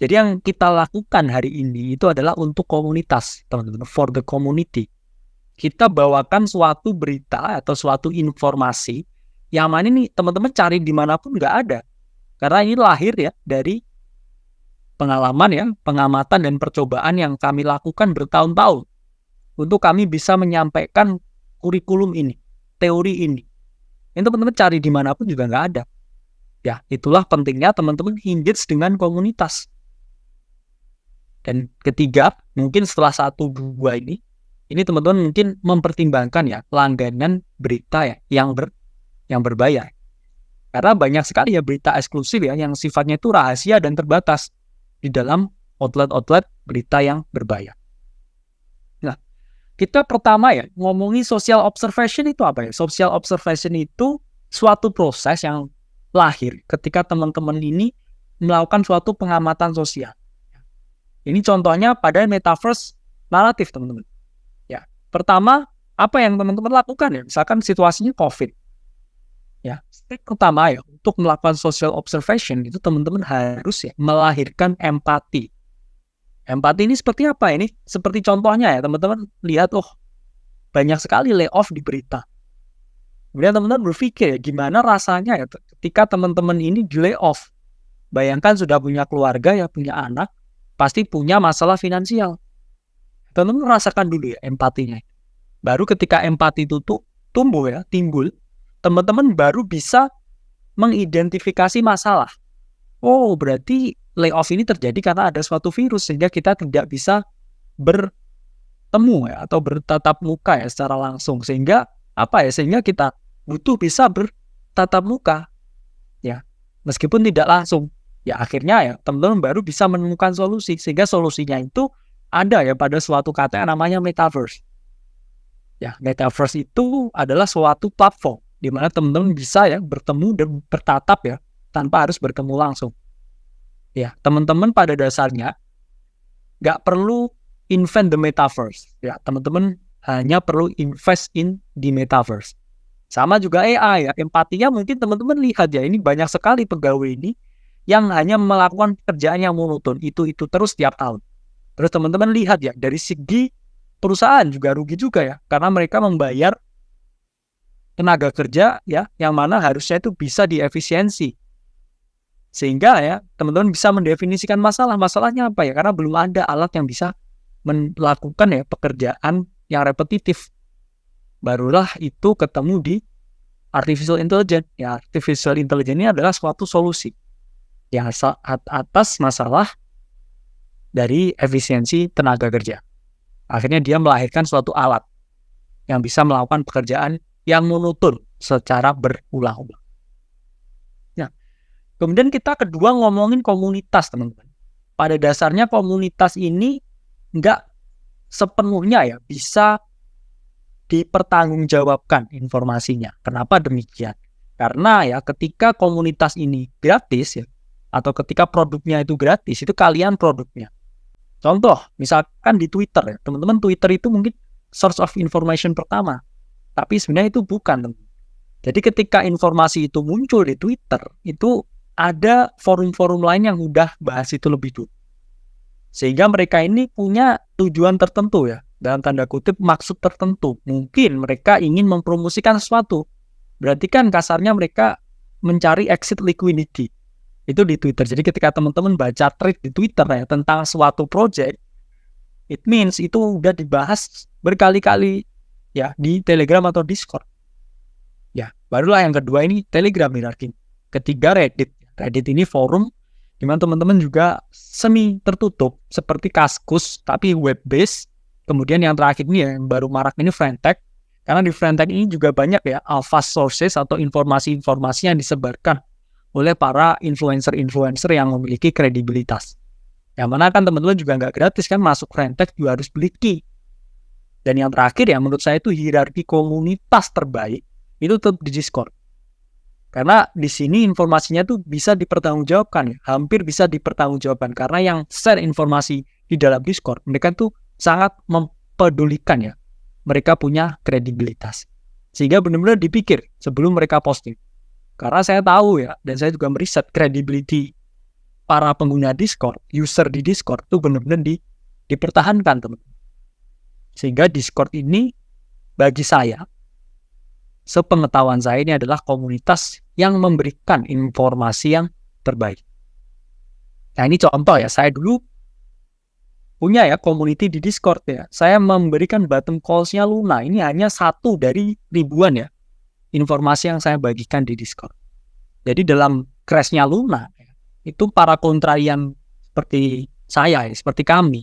[SPEAKER 1] Jadi yang kita lakukan hari ini itu adalah untuk komunitas, teman-teman, for the community. Kita bawakan suatu berita atau suatu informasi yang mana ini teman-teman cari dimanapun nggak ada. Karena ini lahir ya dari pengalaman ya, pengamatan dan percobaan yang kami lakukan bertahun-tahun untuk kami bisa menyampaikan kurikulum ini, teori ini. Ini teman-teman cari dimanapun juga nggak ada. Ya, itulah pentingnya teman-teman engage dengan komunitas. Dan ketiga, mungkin setelah 1-2 ini teman-teman mungkin mempertimbangkan ya langganan berita ya yang berbayar. Karena banyak sekali ya berita eksklusif ya yang sifatnya itu rahasia dan terbatas di dalam outlet-outlet berita yang berbayar. Nah, kita pertama ya ngomongin social observation itu apa ya? Social observation itu suatu proses yang lahir ketika teman-teman ini melakukan suatu pengamatan sosial. Ini contohnya pada metaverse naratif teman-teman. Ya, pertama apa yang teman-teman lakukan ya? Misalkan situasinya COVID. Ya, step pertama ya untuk melakukan social observation itu teman-teman harus ya melahirkan empati. Empati ini seperti apa ini? Seperti contohnya ya teman-teman lihat banyak sekali layoff di berita. Kemudian teman-teman berpikir ya gimana rasanya ya ketika teman-teman ini di layoff. Bayangkan sudah punya keluarga ya, punya anak, pasti punya masalah finansial. Teman-teman rasakan dulu ya empatinya. Baru ketika empati itu tumbuh ya, timbul, teman-teman baru bisa mengidentifikasi masalah. Oh, berarti layoff ini terjadi karena ada suatu virus sehingga kita tidak bisa bertemu ya atau bertatap muka ya secara langsung. Sehingga sehingga kita butuh bisa bertatap muka. Ya, meskipun tidak langsung. Ya akhirnya ya teman-teman baru bisa menemukan solusi sehingga solusinya itu ada ya pada suatu kata yang namanya metaverse. Ya, metaverse itu adalah suatu platform di mana teman-teman bisa ya bertemu dan bertatap ya tanpa harus bertemu langsung. Ya, teman-teman pada dasarnya nggak perlu invent the metaverse. Ya, teman-teman hanya perlu invest in the metaverse. Sama juga AI ya, empatinya mungkin teman-teman lihat ya ini banyak sekali pegawai ini yang hanya melakukan pekerjaan yang monoton itu terus tiap tahun. Terus teman-teman lihat ya dari segi perusahaan juga rugi juga ya karena mereka membayar tenaga kerja ya yang mana harusnya itu bisa diefisiensi. Sehingga ya teman-teman bisa mendefinisikan masalahnya apa ya karena belum ada alat yang bisa melakukan ya pekerjaan yang repetitif. Barulah itu ketemu di artificial intelligence. Ya, artificial intelligence ini adalah suatu solusi yang atas masalah dari efisiensi tenaga kerja. Akhirnya dia melahirkan suatu alat yang bisa melakukan pekerjaan yang monoton secara berulang-ulang. Nah, kemudian kita kedua ngomongin komunitas, teman-teman. Pada dasarnya komunitas ini nggak sepenuhnya ya bisa dipertanggungjawabkan informasinya. Kenapa demikian? Karena ya ketika komunitas ini gratis ya, atau ketika produknya itu gratis, itu kalian produknya. Contoh, misalkan di Twitter ya, teman-teman, Twitter itu mungkin source of information pertama, tapi sebenarnya itu bukan, teman. Jadi ketika informasi itu muncul di Twitter, itu ada forum-forum lain yang udah bahas itu lebih dulu. Sehingga mereka ini punya tujuan tertentu ya, dalam tanda kutip maksud tertentu. Mungkin mereka ingin mempromosikan sesuatu. Berarti kan kasarnya mereka mencari exit liquidity. Itu di Twitter. Jadi ketika teman-teman baca thread di Twitter ya tentang suatu project, it means itu udah dibahas berkali-kali ya di Telegram atau Discord. Ya, barulah yang kedua ini Telegram hierarki. Ketiga Reddit. Reddit ini forum di mana teman-teman juga semi tertutup seperti Kaskus tapi web based. Kemudian yang terakhir ini yang baru marak ini Friendtech. Karena di Friendtech ini juga banyak ya alpha sources atau informasi-informasi yang disebarkan oleh para influencer-influencer yang memiliki kredibilitas. Yang mana kan teman-teman juga nggak gratis kan, masuk Friendtech juga harus beli key. Dan yang terakhir ya menurut saya itu hierarki komunitas terbaik itu tetap di Discord. Karena di sini informasinya tuh bisa dipertanggungjawabkan ya, hampir bisa dipertanggungjawabkan karena yang share informasi di dalam Discord mereka tuh sangat mempedulikan ya. Mereka punya kredibilitas. Sehingga benar-benar dipikir sebelum mereka posting. Karena saya tahu ya, dan saya juga meriset credibility para pengguna Discord, user di Discord itu benar-benar dipertahankan, teman-teman. Sehingga Discord ini bagi saya, sepengetahuan saya ini adalah komunitas yang memberikan informasi yang terbaik. Nah ini contoh ya, saya dulu punya ya community di Discord ya. Saya memberikan bottom calls-nya Luna. Ini hanya satu dari ribuan ya informasi yang saya bagikan di Discord. Jadi dalam crash-nya Luna, itu para kontrarian seperti saya, seperti kami,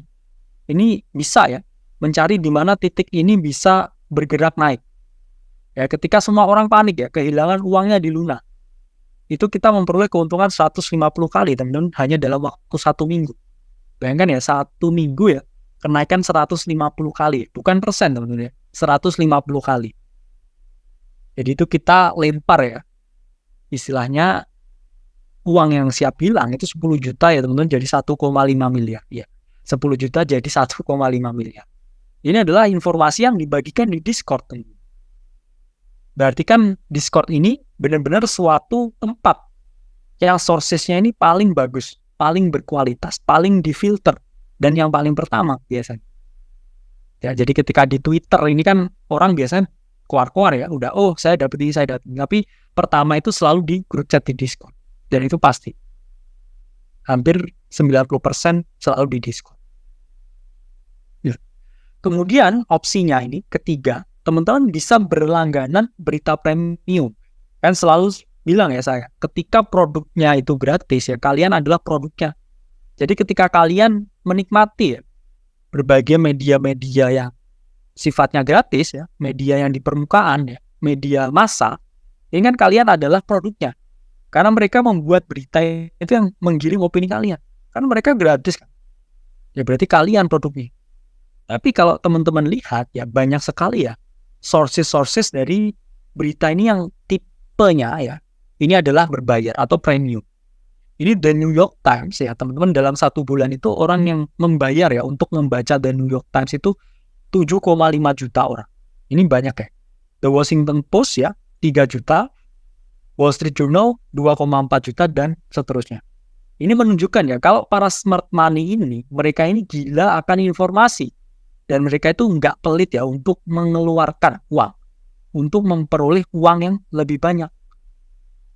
[SPEAKER 1] ini bisa ya mencari di mana titik ini bisa bergerak naik. Ya, ketika semua orang panik ya, kehilangan uangnya di Luna, itu kita memperoleh keuntungan 150 kali, teman-teman, hanya dalam waktu 1 minggu. Bayangkan ya, 1 minggu ya, kenaikan 150 kali. Bukan persen, teman-teman ya, 150 kali. Jadi itu kita lempar ya, istilahnya uang yang siap hilang itu 10 juta ya teman-teman jadi 1,5 miliar. Ya, 10 juta jadi 1,5 miliar. Ini adalah informasi yang dibagikan di Discord, teman-teman. Berarti kan Discord ini benar-benar suatu tempat yang sources-nya ini paling bagus, paling berkualitas, paling difilter, dan yang paling pertama biasanya. Ya, jadi ketika di Twitter ini kan orang biasanya keluar-keluar ya, udah saya dapat ini, saya dapat ini. Tapi pertama itu selalu di grup chat di Discord. Dan itu pasti. Hampir 90% selalu di Discord. Ya. Kemudian opsinya ini ketiga, teman-teman bisa berlangganan berita premium. Kan selalu bilang ya saya, ketika produknya itu gratis ya, kalian adalah produknya. Jadi ketika kalian menikmati ya, berbagai media-media yang sifatnya gratis ya, media yang di permukaan ya, media massa, ini kan kalian adalah produknya. Karena mereka membuat berita itu yang menggiring opini kalian. Karena mereka gratis kan. Ya berarti kalian produknya. Tapi kalau teman-teman lihat ya banyak sekali ya sources dari berita ini yang tipenya ya ini adalah berbayar atau premium. Ini The New York Times ya teman-teman, dalam 1 bulan itu orang yang membayar ya untuk membaca The New York Times itu 7,5 juta orang. Ini banyak ya. The Washington Post ya 3 juta, Wall Street Journal 2,4 juta dan seterusnya. Ini menunjukkan ya kalau para smart money ini mereka ini gila akan informasi dan mereka itu nggak pelit ya untuk mengeluarkan uang untuk memperoleh uang yang lebih banyak.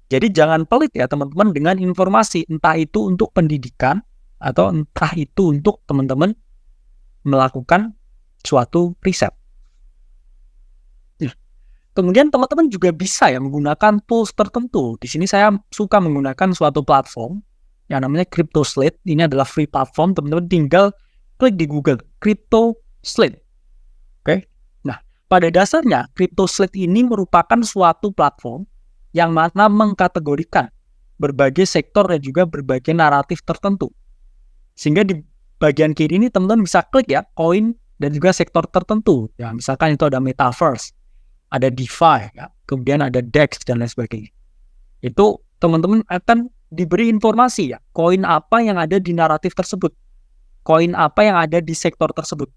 [SPEAKER 1] Jadi jangan pelit ya teman-teman dengan informasi, entah itu untuk pendidikan atau entah itu untuk teman-teman melakukan suatu riset. Kemudian teman-teman juga bisa ya menggunakan tools tertentu. Di sini saya suka menggunakan suatu platform yang namanya CryptoSlate. Ini adalah free platform, teman-teman tinggal klik di Google CryptoSlate. Oke. Nah, pada dasarnya CryptoSlate ini merupakan suatu platform yang mana mengkategorikan berbagai sektor dan juga berbagai naratif tertentu. Sehingga di bagian kiri ini teman-teman bisa klik ya koin dan juga sektor tertentu. Ya, misalkan itu ada metaverse, ada DeFi, ya, kemudian ada DEX dan lain sebagainya. Itu teman-teman akan diberi informasi ya, koin apa yang ada di naratif tersebut, koin apa yang ada di sektor tersebut,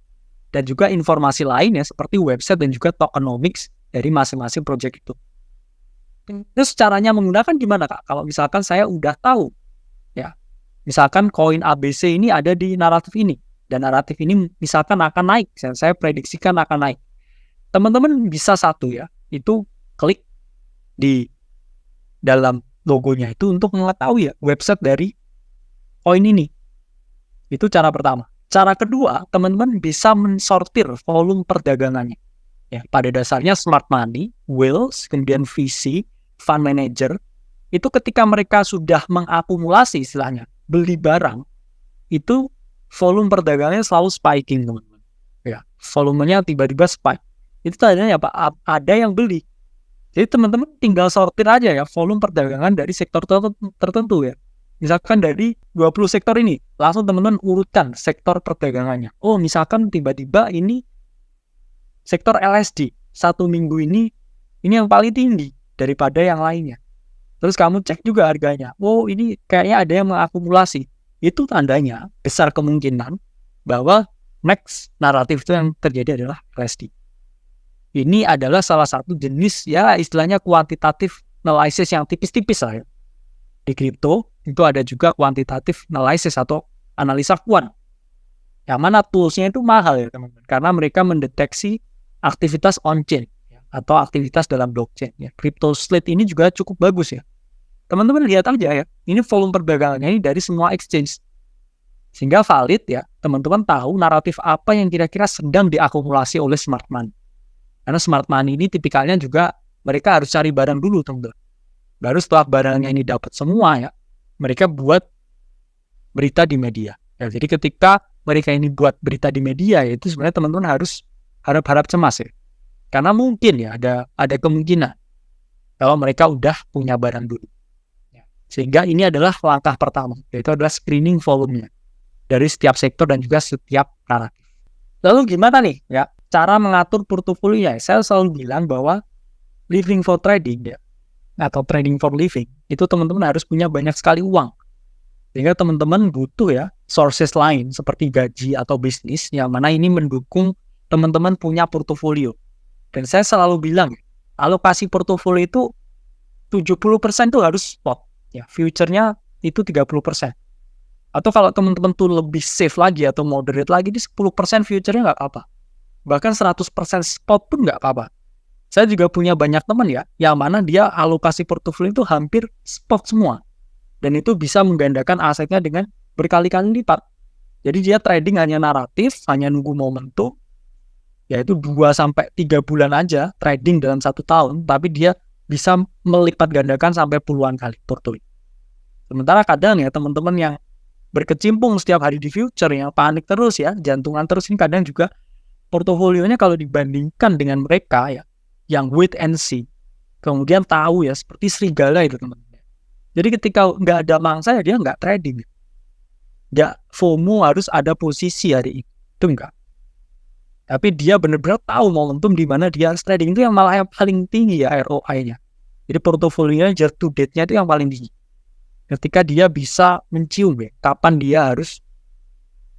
[SPEAKER 1] dan juga informasi lainnya seperti website dan juga tokenomics dari masing-masing project itu. Terus caranya menggunakan gimana Kak? Kalau misalkan saya udah tahu ya, misalkan koin ABC ini ada di naratif ini, dan naratif ini misalkan akan naik, saya prediksikan akan naik. Teman-teman bisa satu ya, itu klik di dalam logonya itu untuk mengetahui ya website dari koin ini. Itu cara pertama. Cara kedua, teman-teman bisa mensortir volume perdagangannya. Ya, pada dasarnya smart money, whales, kemudian VC, fund manager, itu ketika mereka sudah mengakumulasi istilahnya, beli barang, itu volume perdagangannya selalu spiking, teman-teman. Ya, volumenya tiba-tiba spike. Itu tandanya apa? Ada yang beli. Jadi teman-teman tinggal sortir aja ya volume perdagangan dari sektor tertentu ya. Misalkan dari 20 sektor ini, langsung teman-teman urutkan sektor perdagangannya. Oh, misalkan tiba-tiba ini sektor LSD, 1 minggu ini yang paling tinggi daripada yang lainnya. Terus kamu cek juga harganya. Oh, ini kayaknya ada yang mengakumulasi. Itu tandanya besar kemungkinan bahwa next naratif itu yang terjadi adalah LSD. Ini adalah salah satu jenis ya istilahnya kuantitatif analysis yang tipis-tipis lah ya. Di kripto itu ada juga kuantitatif analysis atau analisa kuant. Yang mana toolsnya itu mahal ya teman-teman. Karena mereka mendeteksi aktivitas on-chain ya, atau aktivitas dalam blockchain. Ya. CryptoSlate ini juga cukup bagus ya. Teman-teman lihat aja ya. Ini volume perdagangannya ini dari semua exchange. Sehingga valid ya. Teman-teman tahu naratif apa yang kira-kira sedang diakumulasi oleh smart money. Karena smart money ini tipikalnya juga mereka harus cari barang dulu teman-teman. Baru setelah barangnya ini dapat semua ya, mereka buat berita di media. Ya, jadi ketika mereka ini buat berita di media ya, itu sebenarnya teman-teman harus harap-harap cemas ya. Karena mungkin ya ada kemungkinan kalau mereka udah punya barang dulu. Ya. Sehingga ini adalah langkah pertama, yaitu adalah screening volumenya dari setiap sektor dan juga setiap naratif. Lalu gimana nih ya? Cara mengatur portofolio, saya selalu bilang bahwa living for trading ya, atau trading for living, itu teman-teman harus punya banyak sekali uang. Sehingga teman-teman butuh ya sources lain seperti gaji atau bisnis yang mana ini mendukung teman-teman punya portofolio. Dan saya selalu bilang, alokasi portofolio itu 70% itu harus spot. Ya, future-nya itu 30%. Atau kalau teman-teman tuh lebih safe lagi atau moderate lagi, di 10% future-nya nggak apa-apa. Bahkan 100% spot pun nggak apa-apa. Saya juga punya banyak teman ya, yang mana dia alokasi portofolio itu hampir spot semua. Dan itu bisa menggandakan asetnya dengan berkali-kali lipat. Jadi dia trading hanya naratif, hanya nunggu momentum, yaitu 2-3 bulan aja trading dalam 1 tahun, tapi dia bisa melipat gandakan sampai puluhan kali portofolio. Sementara kadang ya teman-teman yang berkecimpung setiap hari di future, yang panik terus ya, jantungan terus, ini kadang juga portofolionya kalau dibandingkan dengan mereka ya, yang wait and see, kemudian tahu ya, seperti serigala itu teman-teman. Jadi ketika nggak ada mangsa ya dia nggak trading. Nggak FOMO harus ada posisi hari itu enggak. Tapi dia benar-benar tahu momentum di mana dia harus trading, itu yang malah yang paling tinggi ya ROI-nya. Jadi portofolionya year to date-nya itu yang paling tinggi. Ketika dia bisa mencium ya, kapan dia harus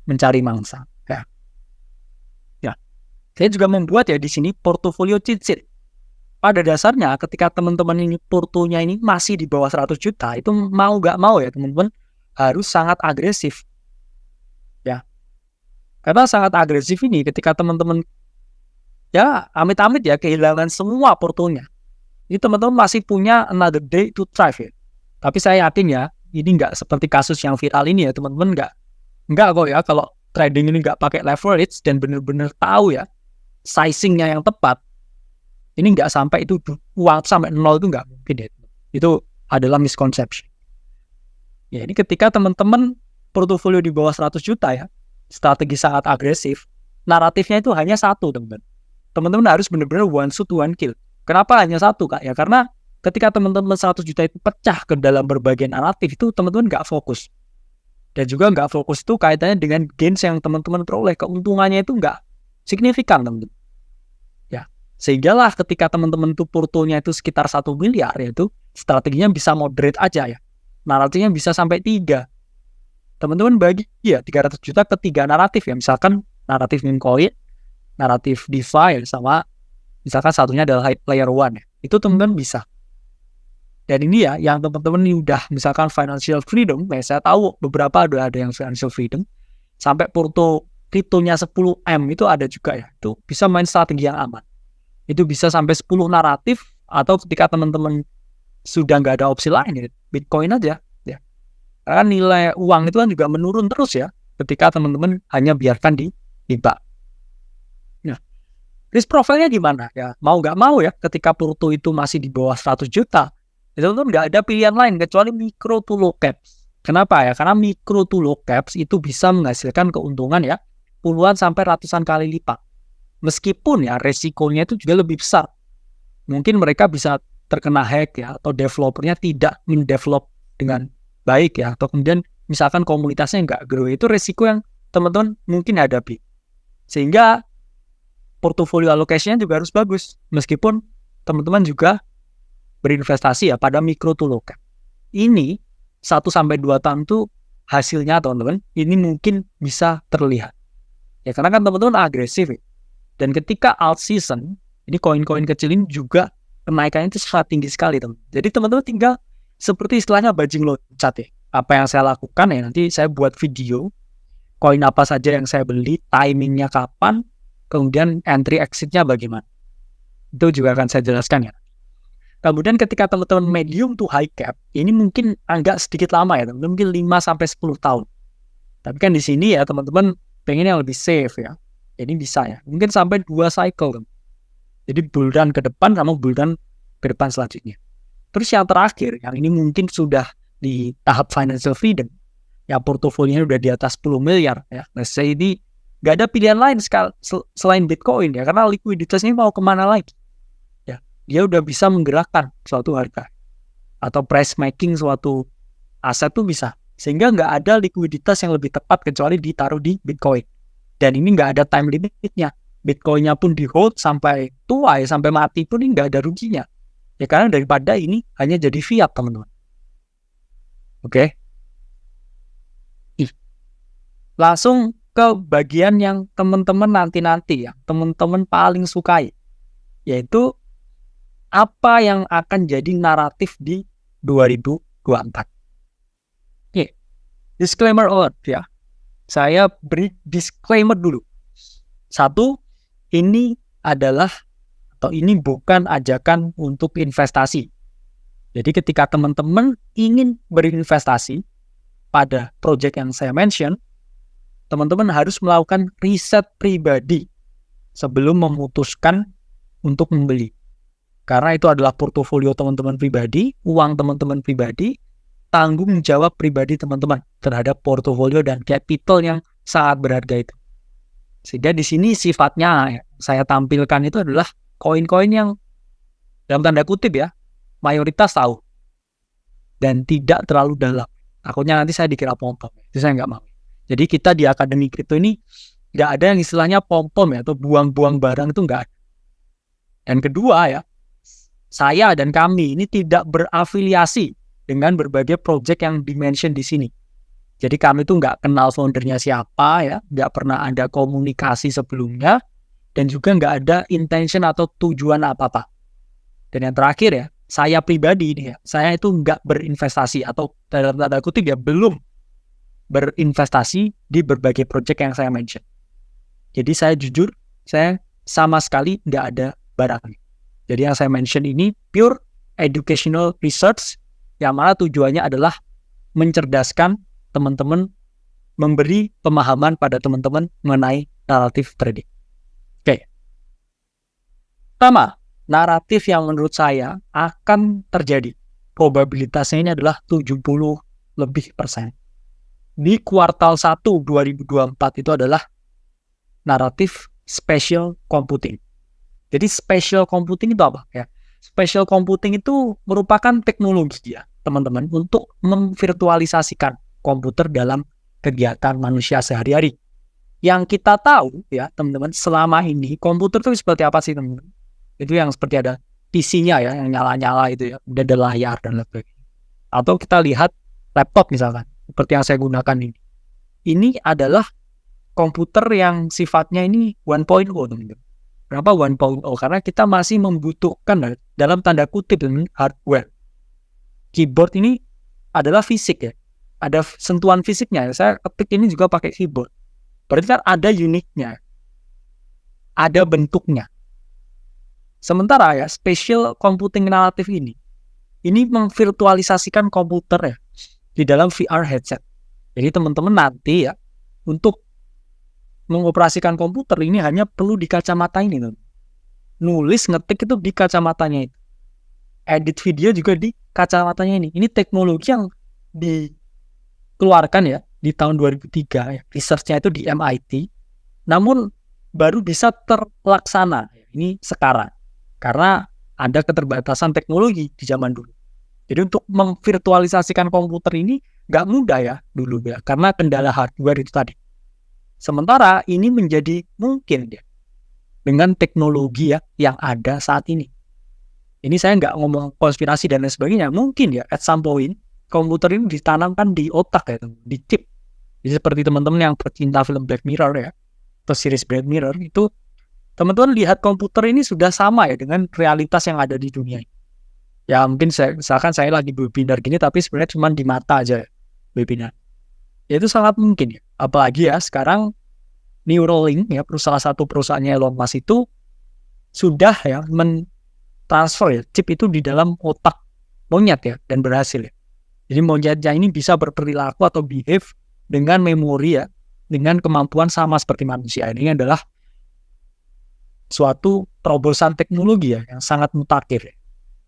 [SPEAKER 1] mencari mangsa. Saya juga membuat ya di sini portofolio cheat sheet. Pada dasarnya ketika teman-teman ini portonya ini masih di bawah 100 juta, itu mau gak mau ya teman-teman harus sangat agresif. Ya. Karena sangat agresif ini ketika teman-teman ya amit-amit ya kehilangan semua portonya. Ini teman-teman masih punya another day to thrive ya. Tapi saya yakin ya, ini nggak seperti kasus yang viral ini ya teman-teman, nggak kok ya kalau trading ini nggak pakai leverage dan benar-benar tahu ya sizingnya yang tepat, ini nggak sampai itu uang sampai 0 itu nggak mungkin ya. Itu adalah misconception. Ya, ini ketika teman-teman portofolio di bawah 100 juta ya, strategi sangat agresif, naratifnya itu hanya satu teman-teman. Teman-teman harus benar-benar one shoot one kill. Kenapa hanya satu Kak? Ya karena ketika teman-teman 100 juta itu pecah ke dalam berbagai naratif, itu teman-teman nggak fokus. Dan juga nggak fokus itu kaitannya dengan gains yang teman-teman peroleh, keuntungannya itu nggak signifikan teman-teman. Ya, sehinggalah ketika teman-teman itu portonya itu sekitar 1 miliar, yaitu strateginya bisa moderate aja ya. naratifnya bisa sampai 3. Teman-teman bagi ya 300 juta ke 3 naratif ya. Misalkan naratif meme coin, naratif DeFi, sama misalkan satunya adalah layer 1 ya. Itu teman-teman bisa. Dan ini ya yang teman-teman ini udah misalkan financial freedom, saya tahu beberapa ada yang financial freedom sampai porto kriptonya 10M itu ada juga ya. Itu bisa main strategi yang aman. Itu bisa sampai 10 naratif, atau ketika teman-teman sudah nggak ada opsi lain ya, Bitcoin aja ya. Karena nilai uang itu kan juga menurun terus ya ketika teman-teman hanya biarkan di bank. Nah, risk profile-nya gimana ya? Mau nggak mau ya, ketika porto itu masih di bawah 100 juta, itu tuh nggak ada pilihan lain kecuali micro to low caps. Kenapa ya? Karena micro to low caps itu bisa menghasilkan keuntungan ya puluhan sampai ratusan kali lipat. Meskipun ya resikonya itu juga lebih besar. Mungkin mereka bisa terkena hack ya, atau developernya tidak mendevelop dengan baik ya, atau kemudian misalkan komunitasnya nggak grow. Itu resiko yang teman-teman mungkin hadapi. Sehingga portfolio allocation-nya juga harus bagus. Meskipun teman-teman juga berinvestasi ya pada micro to low cap. Ini 1-2 tahun tuh hasilnya teman-teman, ini mungkin bisa terlihat. Ya karena kan teman-teman agresif ya. Dan ketika alt season, ini koin-koin kecil ini juga kenaikannya itu sangat tinggi sekali teman. Jadi teman-teman tinggal seperti istilahnya bajing loncat ya. Apa yang saya lakukan ya, nanti saya buat video koin apa saja yang saya beli, timingnya kapan, kemudian entry exitnya bagaimana. Itu juga akan saya jelaskan ya. Kemudian ketika teman-teman medium to high cap, ini mungkin agak sedikit lama ya teman-teman, mungkin 5-10 tahun. Tapi kan di sini ya teman-teman pengen yang lebih safe ya. Ini bisa ya, mungkin sampai 2 cycle teman. Jadi bull run ke depan sama bull run ke depan selanjutnya. Terus yang terakhir, yang ini mungkin sudah di tahap financial freedom, ya portofolionya udah di atas 10 miliar ya. Nah, saya ini nggak ada pilihan lain selain Bitcoin ya, karena likuiditasnya mau kemana lagi? Ya, dia udah bisa menggerakkan suatu harga atau price making suatu aset tuh bisa. Sehingga nggak ada likuiditas yang lebih tepat kecuali ditaruh di Bitcoin. Dan ini nggak ada time limitnya. Bitcoinnya pun di hold sampai tua ya, sampai mati pun ini nggak ada ruginya. Ya karena daripada ini hanya jadi fiat teman-teman. Oke. Langsung ke bagian yang teman-teman nanti-nanti ya, teman-teman paling sukai. Yaitu apa yang akan jadi naratif di 2024. Oke. Disclaimer alert ya. Saya beri disclaimer dulu. 1, ini adalah atau ini bukan ajakan untuk investasi. Jadi ketika teman-teman ingin berinvestasi pada project yang saya mention, teman-teman harus melakukan riset pribadi sebelum memutuskan untuk membeli. Karena itu adalah portofolio teman-teman pribadi, uang teman-teman pribadi, tanggung jawab pribadi teman-teman terhadap portofolio dan capital yang sangat berharga itu. Sehingga di sini sifatnya saya tampilkan itu adalah koin-koin yang dalam tanda kutip ya, mayoritas tahu dan tidak terlalu dalam. Takutnya nanti saya dikira pom-pom, itu saya nggak mau. Jadi kita di Akademi Kripto ini nggak ada yang istilahnya pom-pom ya, atau buang-buang barang, itu nggak ada. Dan kedua ya, saya dan kami ini tidak berafiliasi dengan berbagai project yang dimention di sini. Jadi kami tuh nggak kenal foundernya siapa ya, nggak pernah ada komunikasi sebelumnya, dan juga nggak ada intention atau tujuan apa-apa. Dan yang terakhir ya, saya pribadi ini ya, saya itu nggak berinvestasi atau dalam tanda kutip ya belum berinvestasi di berbagai project yang saya mention. Jadi saya jujur, saya sama sekali nggak ada barangnya. Jadi yang saya mention ini pure educational research, yang mana tujuannya adalah mencerdaskan teman-teman, memberi pemahaman pada teman-teman mengenai naratif trading. Oke. Pertama, naratif yang menurut saya akan terjadi. Probabilitasnya ini adalah 70% lebih. Di kuartal 1 2024 itu adalah naratif special computing. Jadi special computing itu apa ya? Special computing itu merupakan teknologi ya, teman-teman, untuk memvirtualisasikan komputer dalam kegiatan manusia sehari-hari. Yang kita tahu ya teman-teman, selama ini komputer itu seperti apa sih teman-teman? Itu yang seperti ada PC-nya ya, yang nyala-nyala itu ya, udah ada layar dan lain sebagainya. Atau kita lihat laptop misalkan, seperti yang saya gunakan ini. Ini adalah komputer yang sifatnya ini 1.0, teman-teman. Kenapa 1.0? Karena kita masih membutuhkan dalam tanda kutip hardware. Keyboard ini adalah fisik ya. Ada sentuhan fisiknya. Saya ketik ini juga pakai keyboard. Berarti kan ada uniknya. Ada bentuknya. Sementara ya, spatial computing narrative ini mengvirtualisasikan komputer ya di dalam VR headset. Jadi teman-teman nanti ya, untuk mengoperasikan komputer ini hanya perlu di kacamata ini. Nulis, ngetik itu di kacamatanya itu. Edit video juga di kacamatanya ini. Ini teknologi yang dikeluarkan ya di tahun 2003. Ya. Research-nya itu di MIT. Namun baru bisa terlaksana. Ini sekarang. Karena ada keterbatasan teknologi di zaman dulu. Jadi untuk memvirtualisasikan komputer ini nggak mudah ya dulu ya. Karena kendala hardware itu tadi. Sementara ini menjadi mungkin ya dengan teknologi ya yang ada saat ini. Ini saya nggak ngomong konspirasi dan lain sebagainya. Mungkin ya at some point komputer ini ditanamkan di otak ya, di chip. Jadi seperti teman-teman yang pecinta film Black Mirror ya, atau series Black Mirror itu, teman-teman lihat komputer ini sudah sama ya dengan realitas yang ada di dunia. Ya mungkin misalkan saya lagi webinar gini tapi sebenarnya cuma di mata aja ya, webinar. Ya, itu sangat mungkin ya. Apalagi ya sekarang Neuralink ya, salah satu perusahaannya Elon Musk itu sudah ya transfer ya chip itu di dalam otak monyet ya, dan berhasil ya. Jadi monyetnya ini bisa berperilaku atau behave dengan memori ya, dengan kemampuan sama seperti manusia. Ini adalah suatu terobosan teknologi ya yang sangat mutakhir ya.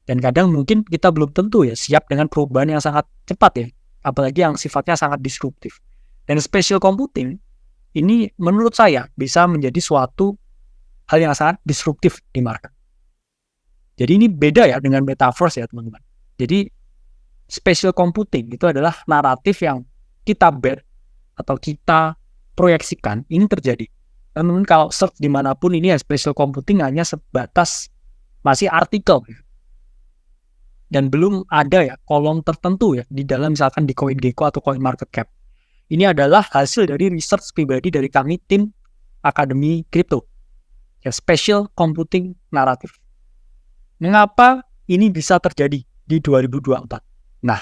[SPEAKER 1] Dan kadang mungkin kita belum tentu ya siap dengan perubahan yang sangat cepat ya, apalagi yang sifatnya sangat disruptif. Dan spatial computing ini menurut saya bisa menjadi suatu hal yang sangat disruptif di market. Jadi ini beda ya dengan metaverse ya teman-teman. Jadi spatial computing itu adalah naratif yang kita bet atau kita proyeksikan ini terjadi. Teman-teman kalau search dimanapun ini ya spatial computing hanya sebatas masih artikel. Dan belum ada ya kolom tertentu ya di dalam misalkan di CoinGecko atau CoinMarketCap. Ini adalah hasil dari research pribadi dari kami tim Akademi Kripto. Ya, spatial computing narrative. Mengapa ini bisa terjadi di 2024? Nah,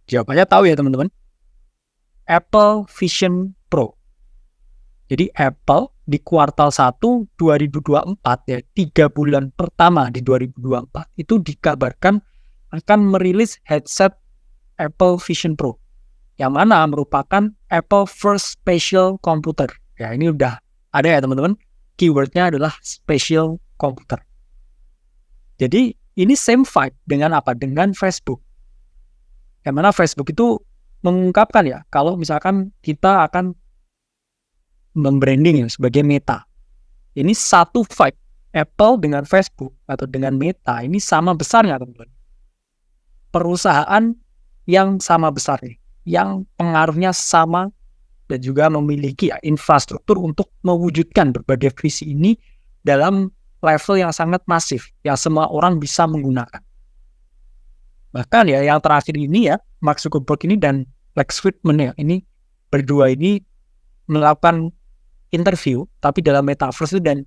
[SPEAKER 1] jawabannya tahu ya teman-teman. Apple Vision Pro. Jadi Apple di kuartal 1 2024 ya, 3 bulan pertama di 2024 itu dikabarkan akan merilis headset Apple Vision Pro yang mana merupakan Apple First Spatial Computer. Ya, ini udah ada ya teman-teman. Keywordnya adalah spatial computer. Jadi ini same vibe dengan apa? Dengan Facebook. Yang mana Facebook itu mengungkapkan ya, kalau misalkan kita akan membranding ya sebagai Meta. Ini satu vibe. Apple dengan Facebook atau dengan Meta ini sama besarnya teman-teman. Perusahaan yang sama besarnya, yang pengaruhnya sama dan juga memiliki ya, infrastruktur untuk mewujudkan berbagai visi ini dalam level yang sangat masif, yang semua orang bisa menggunakan. Bahkan ya yang terakhir ini ya, Mark Zuckerberg ini dan Lex Fridman ya, ini berdua ini melakukan interview, tapi dalam metaverse itu, dan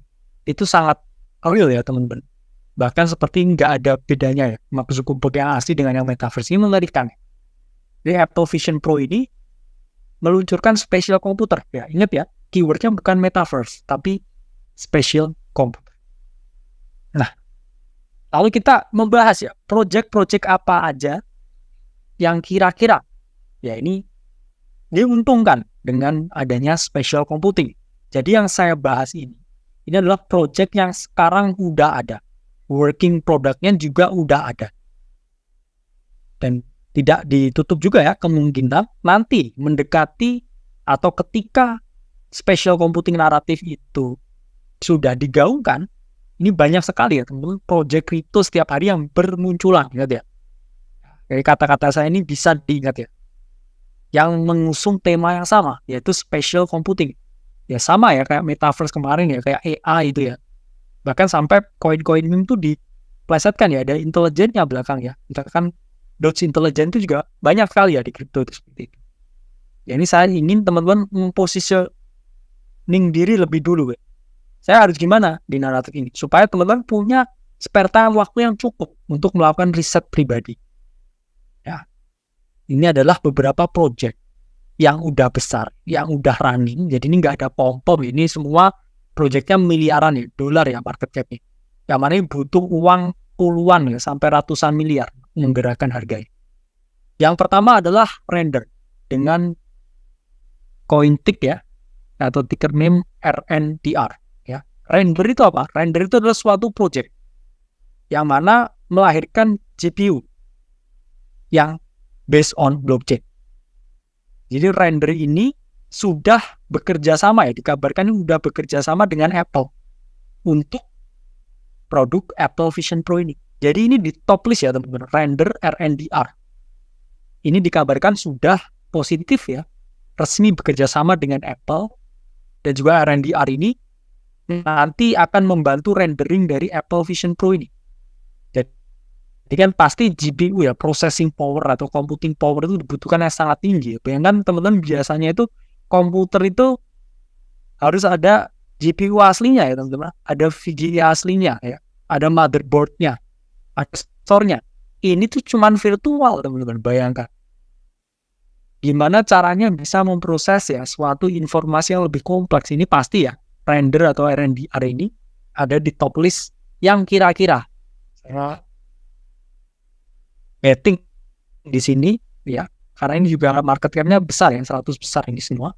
[SPEAKER 1] itu sangat real ya teman-teman. Bahkan seperti nggak ada bedanya ya, Mark Zuckerberg yang asli dengan yang metaverse. Ini mengerikan. Jadi Apple Vision Pro ini meluncurkan spatial computer. Ya, ingat ya, keywordnya bukan metaverse, tapi spatial computer. Nah, lalu kita membahas ya, project-project apa aja yang kira-kira ya ini diuntungkan dengan adanya spatial computing. Jadi yang saya bahas ini adalah project yang sekarang udah ada. Working product-nya juga udah ada. Dan tidak ditutup juga ya kemungkinan nanti mendekati atau ketika spatial computing naratif itu sudah digaungkan, ini banyak sekali ya teman-teman project kripto setiap hari yang bermunculan, ingat ya. Dari kata-kata saya ini bisa diingat ya. Yang mengusung tema yang sama, yaitu spatial computing. Ya sama ya kayak metaverse kemarin ya, kayak AI itu ya. Bahkan sampai koin-koin meme itu diplesetkan ya, ada intelijennya belakang ya. Misalkan Doge Intelligence itu juga banyak sekali ya di kripto itu seperti itu. Ya ini saya ingin teman-teman mempositioning diri lebih dulu ya. Saya harus gimana di naratif ini supaya teman-teman punya spare time waktu yang cukup untuk melakukan riset pribadi. Ya, ini adalah beberapa project yang udah besar, yang udah running. Jadi ini nggak ada pom-pom, ini semua projectnya miliaran ya, dolar ya market capnya. Yang mana ini butuh uang puluhan ya, sampai ratusan miliar menggerakkan harganya. Yang pertama adalah Render dengan CoinTick ya, atau ticker name RNDR. Ya. Render itu apa? Render itu adalah suatu project yang mana melahirkan GPU yang based on blockchain. Jadi Render ini sudah bekerja sama ya, dikabarkan sudah bekerja sama dengan Apple untuk produk Apple Vision Pro ini. Jadi ini di top list ya teman-teman, Render RNDR. Ini dikabarkan sudah positif ya, resmi bekerja sama dengan Apple, dan juga RNDR ini nanti akan membantu rendering dari Apple Vision Pro ini. Jadi kan pasti GPU ya, processing power atau computing power itu dibutuhkan yang sangat tinggi. Bayangkan teman-teman biasanya itu komputer itu harus ada GPU aslinya ya teman-teman, ada VGA aslinya ya, ada motherboardnya, ada store-nya. Ini tuh cuman virtual teman-teman, bayangkan. Gimana caranya bisa memproses ya suatu informasi yang lebih kompleks. Ini pasti ya, Render atau RNDR ini ada di top list yang kira-kira saya betting di sini ya, karena ini juga market cap-nya besar ya, 100 besar ini semua.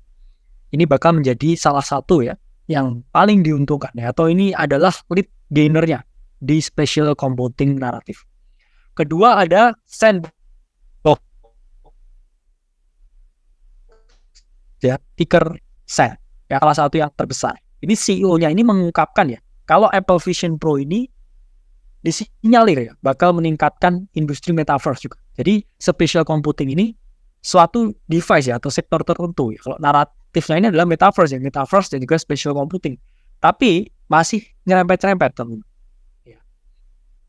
[SPEAKER 1] Ini bakal menjadi salah satu ya yang paling diuntungkan ya, atau ini adalah lead gainer-nya di special computing naratif. Kedua ada Sandbox ya, ticker SAND ya, salah satu yang terbesar. Ini CEO-nya ini mengungkapkan ya, kalau Apple Vision Pro ini disinyalir ya, bakal meningkatkan industri metaverse juga. Jadi spatial computing ini suatu device ya, atau sektor tertentu ya. Kalau naratifnya ini adalah metaverse ya, metaverse dan juga spatial computing. Tapi masih nyerempet-nyerempet teman. Ya.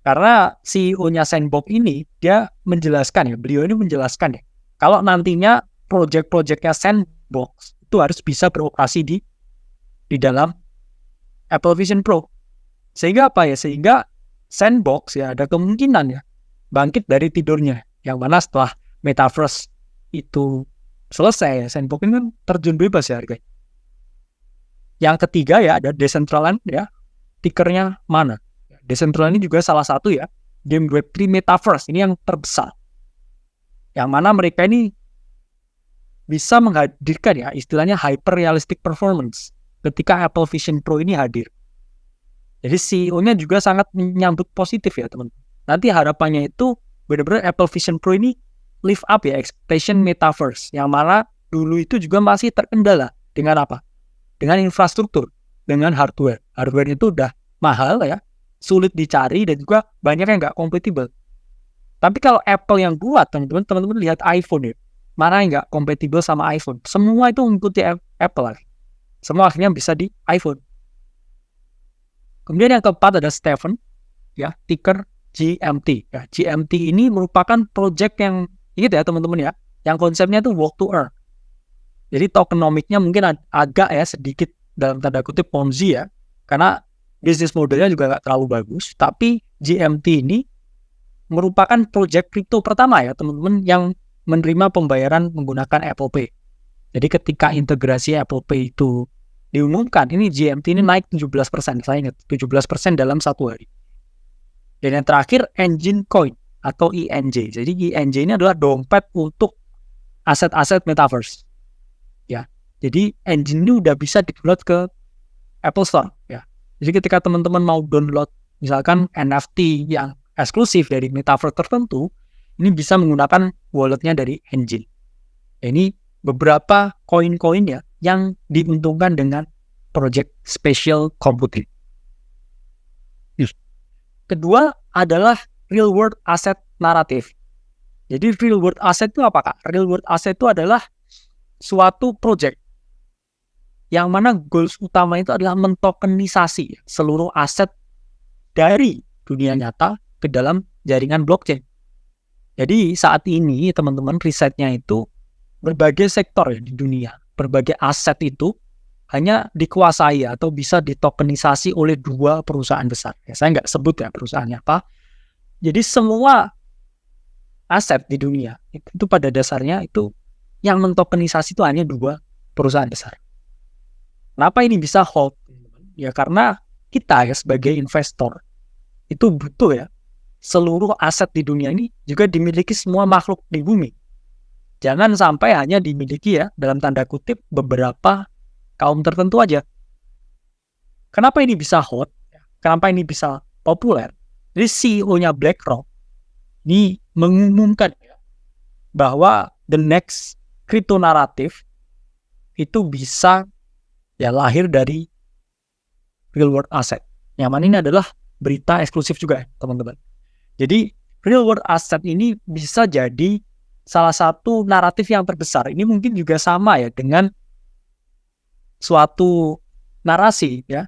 [SPEAKER 1] Karena CEO-nya Sandbox ini dia menjelaskan ya, beliau ini menjelaskan ya, kalau nantinya project-projectnya Sandbox itu harus bisa beroperasi di dalam Apple Vision Pro. Sehingga apa ya? Sehingga Sandbox ya ada kemungkinan ya bangkit dari tidurnya, yang mana setelah metaverse itu selesai ya, Sandbox ini kan terjun bebas ya harganya. Yang ketiga ya ada Decentraland ya, tickernya mana. Decentraland ini juga salah satu ya game Web3 metaverse ini yang terbesar, yang mana mereka ini bisa menghadirkan ya istilahnya hyper realistic performance ketika Apple Vision Pro ini hadir. Jadi CEO-nya juga sangat menyambut positif ya teman. Nanti harapannya itu benar-benar Apple Vision Pro ini live up ya expectation metaverse, yang mana dulu itu juga masih terkendala dengan apa? Dengan infrastruktur, dengan hardware. Hardware itu udah mahal ya, sulit dicari dan juga banyak yang nggak compatible. Tapi kalau Apple yang buat teman-teman lihat iPhone ya, mana yang nggak compatible sama iPhone? Semua itu mengikuti Apple. Semua akhirnya bisa di iPhone. Kemudian yang keempat ada Stephen, ya, ticker GMT. Ya, GMT ini merupakan project yang, ingat ya teman-teman ya, yang konsepnya itu work to earn. Jadi tokenomics-nya mungkin agak ya sedikit dalam tanda kutip Ponzi ya, karena bisnis modelnya juga nggak terlalu bagus. Tapi GMT ini merupakan project crypto pertama ya teman-teman yang menerima pembayaran menggunakan Apple Pay. Jadi ketika integrasi Apple Pay itu diumumkan, ini GMT ini naik 17%, saya ingat 17% dalam satu hari. Dan yang terakhir Engine Coin atau ENJ. Jadi ENJ ini adalah dompet untuk aset-aset metaverse. Ya. Jadi Engine ini udah bisa di-download ke Apple Store ya. Jadi ketika teman-teman mau download misalkan NFT yang eksklusif dari metaverse tertentu, ini bisa menggunakan walletnya dari Engine. Ini beberapa koin-koin ya yang diuntungkan dengan project spatial computing. Kedua adalah real world asset narrative. Jadi real world asset itu apa Kak? Real world asset itu adalah suatu project yang mana goals utama itu adalah mentokenisasi seluruh aset dari dunia nyata ke dalam jaringan blockchain. Jadi saat ini teman-teman risetnya itu berbagai sektor ya di dunia, berbagai aset itu hanya dikuasai atau bisa ditokenisasi oleh dua perusahaan besar. Ya, saya nggak sebut ya perusahaannya apa. Jadi semua aset di dunia itu pada dasarnya itu yang mentokenisasi itu hanya dua perusahaan besar. Kenapa ini bisa hold? Ya karena kita ya sebagai investor itu butuh ya seluruh aset di dunia ini juga dimiliki semua makhluk di bumi. Jangan sampai hanya dimiliki ya dalam tanda kutip beberapa kaum tertentu aja. Kenapa ini bisa hot? Kenapa ini bisa populer? Jadi CEO-nya BlackRock ini mengumumkan bahwa the next crypto naratif itu bisa ya lahir dari real world asset. Yang mana ini adalah berita eksklusif juga ya, teman-teman. Jadi real world asset ini bisa jadi salah satu naratif yang terbesar. Ini mungkin juga sama ya dengan suatu narasi ya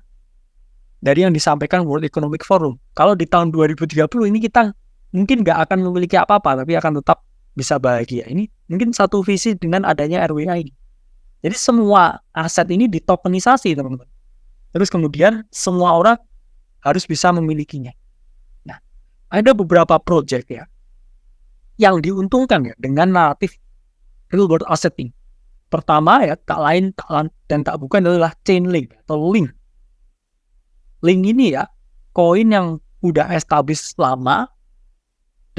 [SPEAKER 1] dari yang disampaikan World Economic Forum. Kalau di tahun 2030 ini kita mungkin nggak akan memiliki apa-apa, tapi akan tetap bisa bahagia. Ini mungkin satu visi dengan adanya RWA ini. Jadi semua aset ini ditokenisasi, teman-teman. Terus kemudian semua orang harus bisa memilikinya. Nah, ada beberapa project ya yang diuntungkan ya dengan naratif real world asset ini. Pertama ya, tak lain dan tak bukan adalah Chainlink atau Link. Link ini ya, koin yang udah established lama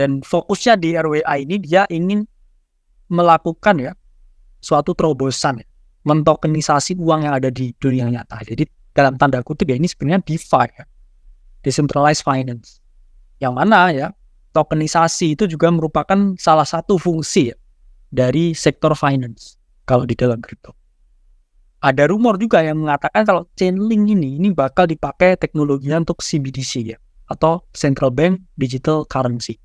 [SPEAKER 1] dan fokusnya di RWA ini dia ingin melakukan ya suatu terobosan ya, mentokenisasi uang yang ada di dunia nyata. Jadi dalam tanda kutip ya ini sebenarnya DeFi ya, Decentralized Finance. Yang mana ya tokenisasi itu juga merupakan salah satu fungsi ya, dari sektor finance kalau di dalam kripto. Ada rumor juga yang mengatakan kalau Chainlink ini bakal dipakai teknologinya untuk CBDC ya, atau Central Bank Digital Currency.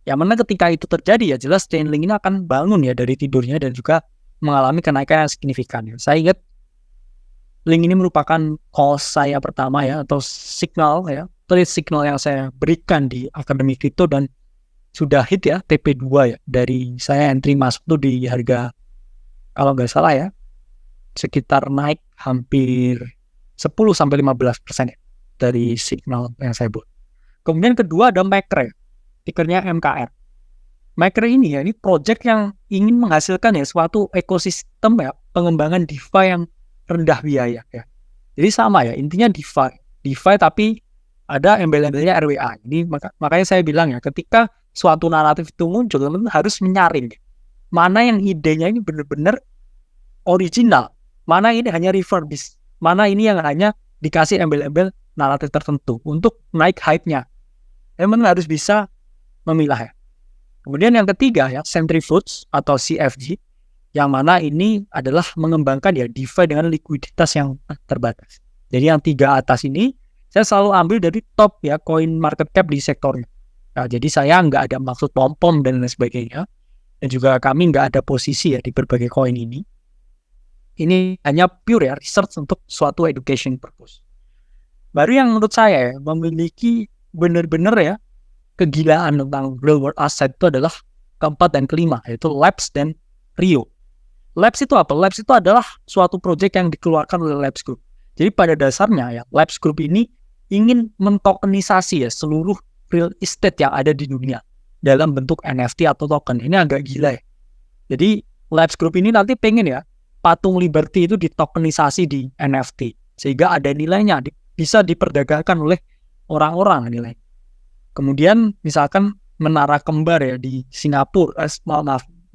[SPEAKER 1] Yang mana ketika itu terjadi ya jelas Chainlink ini akan bangun ya dari tidurnya dan juga mengalami kenaikan yang signifikan. Ya. Saya ingat Link ini merupakan call saya pertama ya, atau signal ya, trade signal yang saya berikan di Akademi Kripto dan sudah hit ya TP2 ya, dari saya entry masuk tuh di harga kalau nggak salah ya sekitar naik hampir 10-15% ya, dari signal yang saya buat. Kemudian kedua ada Macre, tikernya MKR. Macre ini ya, ini project yang ingin menghasilkan ya suatu ekosistem ya pengembangan DeFi yang rendah biaya ya. Jadi sama ya, intinya DeFi tapi ada embel-embelnya RWA. Ini makanya saya bilang ya, ketika suatu naratif itu muncul, teman-teman harus menyaring mana yang idenya ini benar-benar original, mana ini hanya refurbish, mana ini yang hanya dikasih embel-embel naratif tertentu untuk naik hype-nya. Teman-teman harus bisa memilah ya. Kemudian yang ketiga ya, Centrifuge atau CFG, yang mana ini adalah mengembangkan ya DeFi dengan likuiditas yang terbatas. Jadi yang tiga atas ini saya selalu ambil dari top ya coin market cap di sektornya. Nah, jadi saya nggak ada maksud pom-pom dan lain sebagainya, dan juga kami nggak ada posisi ya di berbagai koin ini. Ini hanya pure ya research untuk suatu education purpose. Baru yang menurut saya ya, memiliki benar-benar ya kegilaan tentang real world asset itu adalah keempat dan kelima, yaitu Labs dan Rio. Labs itu apa? Labs itu adalah suatu project yang dikeluarkan oleh Labs Group. Jadi pada dasarnya ya Labs Group ini ingin mentokenisasi ya seluruh real estate yang ada di dunia dalam bentuk NFT atau token. Ini agak gila ya. Jadi Labs Group ini nanti pengen ya patung Liberty itu ditokenisasi di NFT sehingga ada nilainya, bisa diperdagangkan oleh orang-orang nilai. Kemudian misalkan menara kembar ya di Singapura,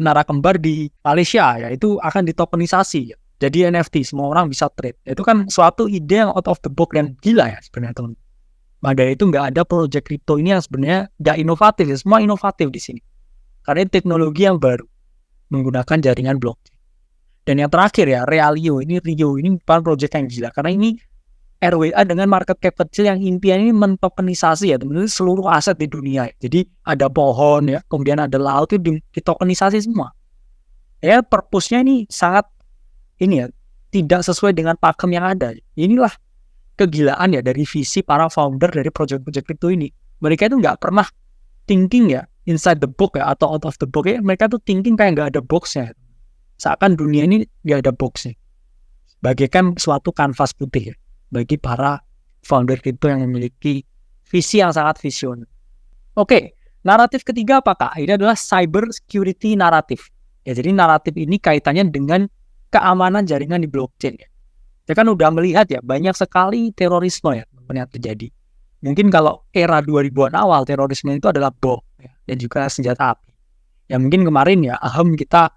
[SPEAKER 1] menara kembar di Malaysia ya itu akan ditokenisasi ya. Jadi NFT semua orang bisa trade. Itu kan suatu ide yang out of the box dan gila ya sebenarnya teman. Maka itu nggak ada project crypto ini yang sebenarnya nggak inovatif ya. Semua inovatif di sini. Karena teknologi yang baru menggunakan jaringan blockchain. Dan yang terakhir ya Rio ini bukan project yang gila karena ini RWA dengan market cap kecil yang impian ini mentokenisasi ya teman-teman seluruh aset di dunia. Jadi ada pohon ya, kemudian ada laut itu ditokenisasi semua. Ya purpose-nya ini sangat ini ya tidak sesuai dengan pakem yang ada. Inilah kegilaan ya dari visi para founder dari project-project itu ini. Mereka itu nggak pernah thinking ya inside the box ya, atau out of the box ya, mereka tuh thinking kayak nggak ada boxnya. Seakan dunia ini nggak ada boxnya. Bagaikan suatu kanvas putih ya, bagi para founder kripto yang memiliki visi yang sangat visioner. Oke, naratif ketiga apakah? Ini adalah cyber security naratif. Ya, jadi naratif ini kaitannya dengan keamanan jaringan di blockchain ya. Saya kan udah melihat ya, banyak sekali terorisme ya yang terjadi. Mungkin kalau era 2000-an awal, terorisme itu adalah bom ya, dan juga senjata api. Ya mungkin kemarin ya, kita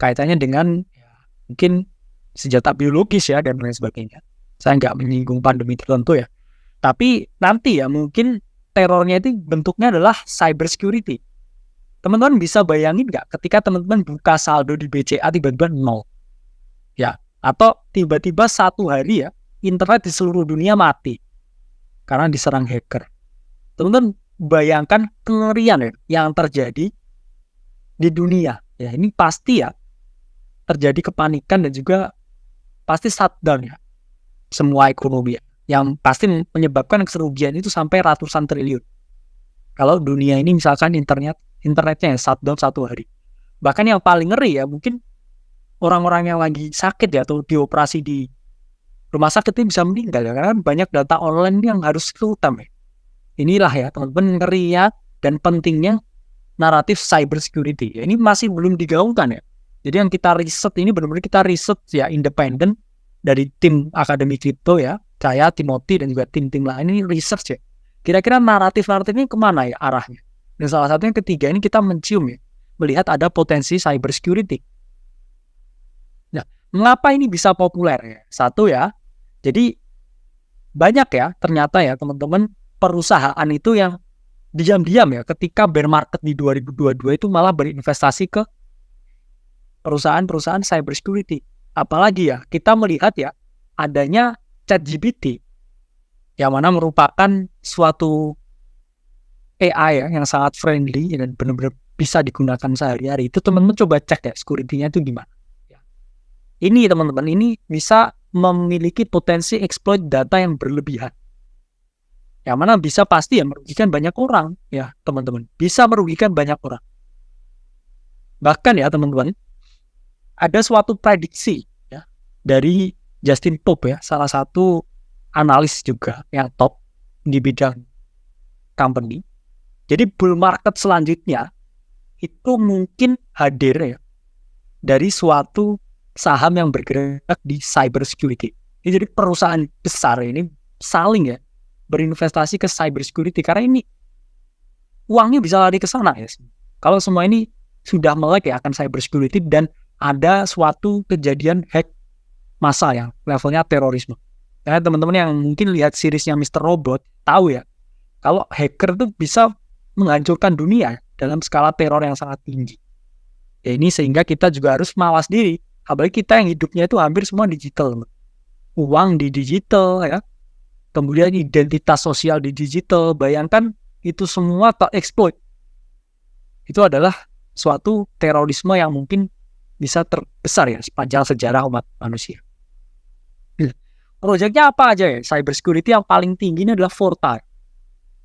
[SPEAKER 1] kaitannya dengan ya, mungkin senjata biologis ya, dan lain sebagainya. Saya nggak menyinggung pandemi tertentu ya. Tapi nanti ya, mungkin terornya itu bentuknya adalah cyber security. Teman-teman bisa bayangin nggak ketika teman-teman buka saldo di BCA tiba-tiba 0? Ya, atau tiba-tiba satu hari ya, internet di seluruh dunia mati karena diserang hacker. Teman-teman bayangkan kengerian ya yang terjadi di dunia. Ya, ini pasti ya terjadi kepanikan dan juga pasti shutdown ya semua ekonomi ya, yang pasti menyebabkan kerugian itu sampai ratusan triliun. Kalau dunia ini misalkan internetnya ya shutdown satu hari. Bahkan yang paling ngeri ya, mungkin orang-orang yang lagi sakit ya atau dioperasi di rumah sakit ini bisa meninggal ya, karena banyak data online yang harus kerutam ya. Inilah ya teman-teman ngerinya dan pentingnya naratif cyber security ya. Ini masih belum digaungkan ya. Jadi yang kita riset ini benar-benar kita riset ya independen dari tim Akademi Kripto ya, saya, Timothy dan juga tim-tim lain ini research ya. Kira-kira naratif-naratif ini kemana ya arahnya? Dan salah satunya ketiga ini kita mencium ya, melihat ada potensi cyber security. Nah, mengapa ini bisa populer ya? Satu ya, jadi banyak ya ternyata ya teman-teman perusahaan itu yang diam-diam ya ketika bear market di 2022 itu malah berinvestasi ke perusahaan-perusahaan cyber security. Apalagi ya kita melihat ya adanya ChatGPT yang mana merupakan suatu AI ya yang sangat friendly dan benar-benar bisa digunakan sehari-hari. Itu teman-teman coba cek ya security-nya itu gimana. Ya. Ini teman-teman ini bisa memiliki potensi exploit data yang berlebihan. Yang mana bisa pasti ya merugikan banyak orang ya teman-teman. Bisa merugikan banyak orang. Bahkan ya teman-teman ada suatu prediksi ya dari Justin Pope ya, salah satu analis juga yang top di bidang company. Jadi bull market selanjutnya itu mungkin hadir ya dari suatu saham yang bergerak di cyber security. Jadi perusahaan besar ini saling ya berinvestasi ke cyber security karena ini uangnya bisa lari ke sana ya. Kalau semua ini sudah melek ya akan cyber security dan ada suatu kejadian hack massal yang levelnya terorisme. Karena teman-teman yang mungkin lihat seriesnya Mr. Robot tahu ya, kalau hacker itu bisa menghancurkan dunia dalam skala teror yang sangat tinggi. Ya ini sehingga kita juga harus mawas diri. Apalagi kita yang hidupnya itu hampir semua digital. Uang di digital ya. Kemudian identitas sosial di digital. Bayangkan itu semua tereksploit. Itu adalah suatu terorisme yang mungkin bisa terbesar ya sepanjang sejarah umat manusia. Proyeknya apa aja ya? Cyber security yang paling tinggi ini adalah Forta.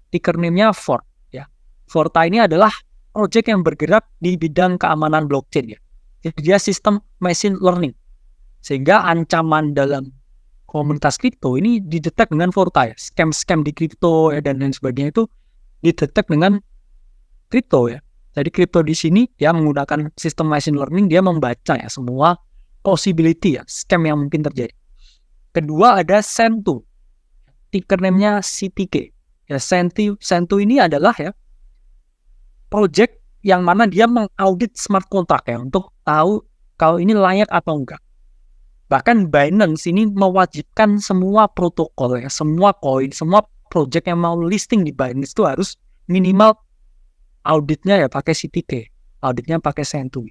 [SPEAKER 1] Ticker name-nya Fort ya. Forta ini adalah proyek yang bergerak di bidang keamanan blockchain ya. Jadi dia sistem machine learning. Sehingga ancaman dalam komunitas kripto ini didetek dengan Forta ya. Scam-scam di kripto ya, dan lain sebagainya itu didetek dengan kripto ya. Jadi kripto di sini dia menggunakan sistem machine learning, dia membaca ya semua possibility ya, scam yang mungkin terjadi. Kedua ada Sentu. Ticker name-nya CTK. Ya, Sentu ini adalah ya project yang mana dia mengaudit smart contract ya untuk tahu kalau ini layak atau enggak. Bahkan Binance ini mewajibkan semua protokol ya, semua koin, semua project yang mau listing di Binance itu harus minimal auditnya ya pakai CTK, auditnya pakai Sentu.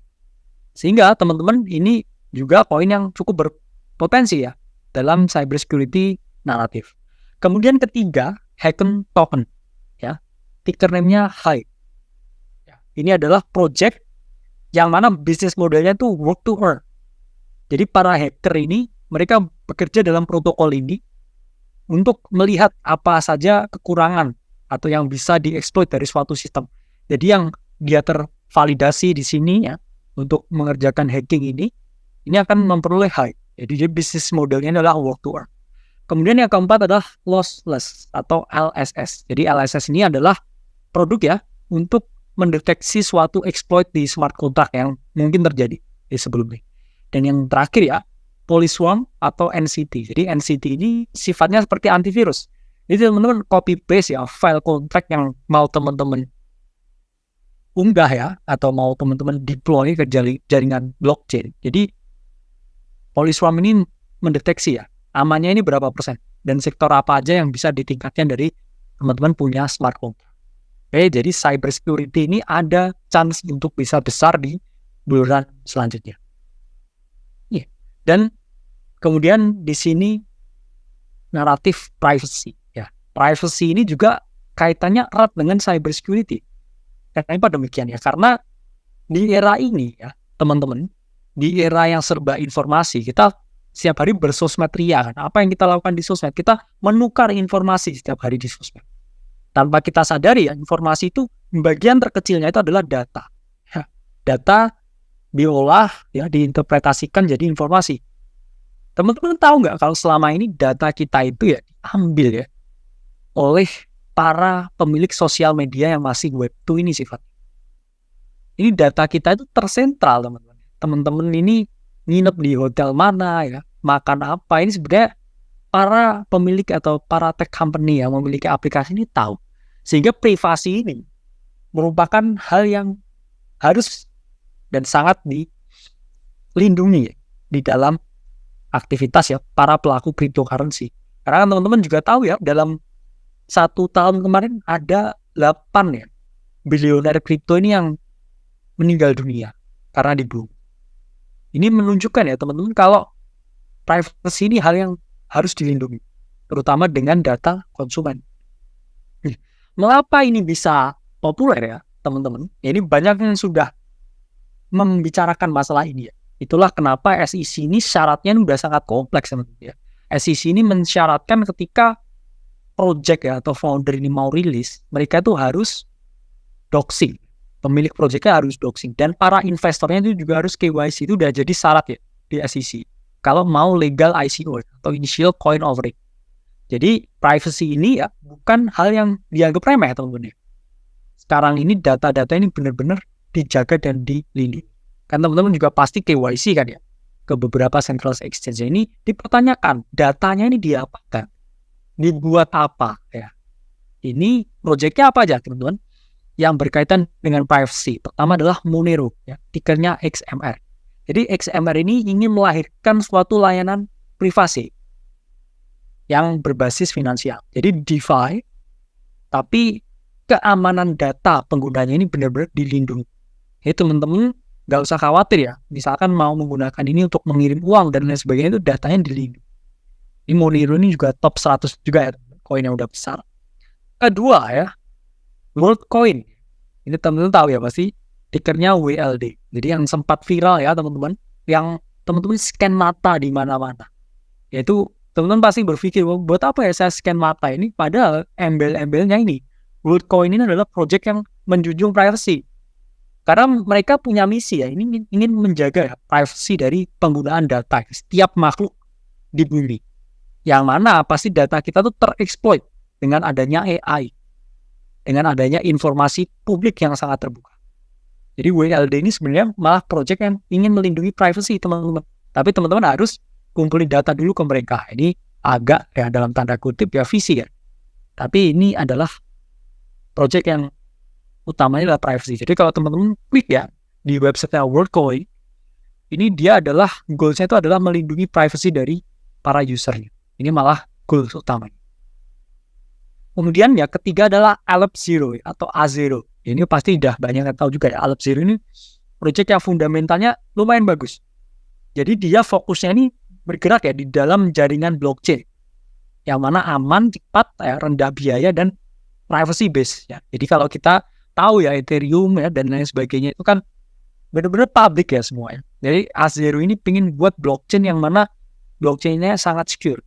[SPEAKER 1] Sehingga teman-teman ini juga koin yang cukup berpotensi ya dalam cyber security naratif. Kemudian ketiga, Hacken Token ya. Ticker name-nya HIVE. Ya, ini adalah project yang mana bisnis modelnya itu work to earn. Jadi para hacker ini mereka bekerja dalam protokol ini untuk melihat apa saja kekurangan atau yang bisa dieksploit dari suatu sistem. Jadi yang dia tervalidasi di sini ya untuk mengerjakan hacking ini akan memperoleh high. Jadi bisnis modelnya adalah work to earn. Kemudian yang keempat adalah lossless atau LSS. Jadi LSS ini adalah produk ya untuk mendeteksi suatu exploit di smart contract yang mungkin terjadi di sebelumnya. Dan yang terakhir ya, Polyswarm atau NCT. Jadi NCT ini sifatnya seperti antivirus. Jadi teman-teman copy paste ya file contract yang mau teman-teman unggah ya atau mau teman-teman deploy ke jaringan blockchain. Jadi Polyswarm ini mendeteksi ya amannya ini berapa persen dan sektor apa aja yang bisa ditingkatkan dari teman-teman punya smart contract. Oke, jadi cyber security ini ada chance untuk bisa besar di bulan selanjutnya. Yeah. Dan kemudian di sini naratif privacy. Ya, privacy ini juga kaitannya erat dengan cyber security. Kenapa demikian ya? Karena di era ini ya, teman-teman, di era yang serba informasi, kita setiap hari bersosmed ria kan. Apa yang kita lakukan di sosmed? Kita menukar informasi setiap hari di sosmed. Tanpa kita sadari ya, informasi itu bagian terkecilnya itu adalah data. Ya, data diolah, ya, diinterpretasikan jadi informasi. Teman-teman tahu nggak kalau selama ini data kita itu ya diambil ya oleh para pemilik sosial media yang masih web 2 ini sifatnya. Ini data kita itu tersentral teman-teman. Teman-teman ini nginep di hotel mana ya, makan apa, ini sebenarnya para pemilik atau para tech company yang memiliki aplikasi ini tahu. Sehingga privasi ini merupakan hal yang harus dan sangat dilindungi ya, di dalam aktivitas ya para pelaku cryptocurrency. Karena teman-teman juga tahu ya, dalam 1 tahun kemarin ada 8 ya bilioner kripto ini yang meninggal dunia karena dibunuh. Ini menunjukkan ya teman-teman kalau privacy ini hal yang harus dilindungi, terutama dengan data konsumen. Mengapa ini bisa populer ya teman-teman? Ini banyak yang sudah membicarakan masalah ini ya. Itulah kenapa SEC ini syaratnya sudah sangat kompleks teman-teman ya. SEC ini mensyaratkan ketika project ya atau founder ini mau rilis, mereka itu harus doxing. Pemilik projectnya harus doxing. Dan para investornya itu juga harus KYC. Itu udah jadi syarat ya di SEC. Kalau mau legal ICO atau initial coin offering. Jadi privacy ini ya bukan hal yang dianggap remeh teman-teman. Sekarang ini data-data ini benar-benar dijaga dan dilindungi. Kan teman-teman juga pasti KYC kan ya. Ke beberapa central exchange ini dipertanyakan datanya ini diapakan, dibuat apa ya. Ini projectnya apa aja teman-teman yang berkaitan dengan privacy. Pertama adalah Monero ya, tickernya XMR. Jadi XMR ini ingin melahirkan suatu layanan privasi yang berbasis finansial. Jadi DeFi, tapi keamanan data penggunanya ini benar-benar dilindungi. Jadi teman-teman nggak usah khawatir ya. Misalkan mau menggunakan ini untuk mengirim uang dan lain sebagainya, itu datanya dilindungi. Ini Monero ini juga top 100 juga ya, koin yang udah besar. Kedua ya, Worldcoin. Ini teman-teman tahu ya pasti, tickernya WLD. Jadi yang sempat viral ya teman-teman, yang teman-teman scan mata di mana-mana. Yaitu teman-teman pasti berpikir, buat apa ya saya scan mata ini? Padahal embel-embelnya ini, Worldcoin ini adalah project yang menjunjung privacy. Karena mereka punya misi ya, ini ingin menjaga privacy dari penggunaan data setiap makhluk di bumi. Yang mana pasti data kita tuh tereksploit dengan adanya AI, dengan adanya informasi publik yang sangat terbuka. Jadi WLD ini sebenarnya malah project yang ingin melindungi privacy teman-teman. Tapi teman-teman harus kumpulin data dulu ke mereka. Ini agak ya dalam tanda kutip ya visi ya. Tapi ini adalah project yang utamanya adalah privacy. Jadi kalau teman-teman klik ya di website Worldcoin, ini dia adalah goalsnya itu adalah melindungi privacy dari para usernya. Ini malah goals utamanya. Kemudian ya ketiga adalah Aleph Zero atau A0. Ini pasti udah banyak yang tahu juga ya. Aleph Zero ini project yang fundamentalnya lumayan bagus. Jadi dia fokusnya ini bergerak ya di dalam jaringan blockchain yang mana aman, cepat, ya, rendah biaya dan privacy based ya. Jadi kalau kita tahu ya Ethereum ya dan lain sebagainya itu kan benar-benar public ya semua ya. Jadi A0 ini pengen buat blockchain yang mana blockchainnya sangat secure,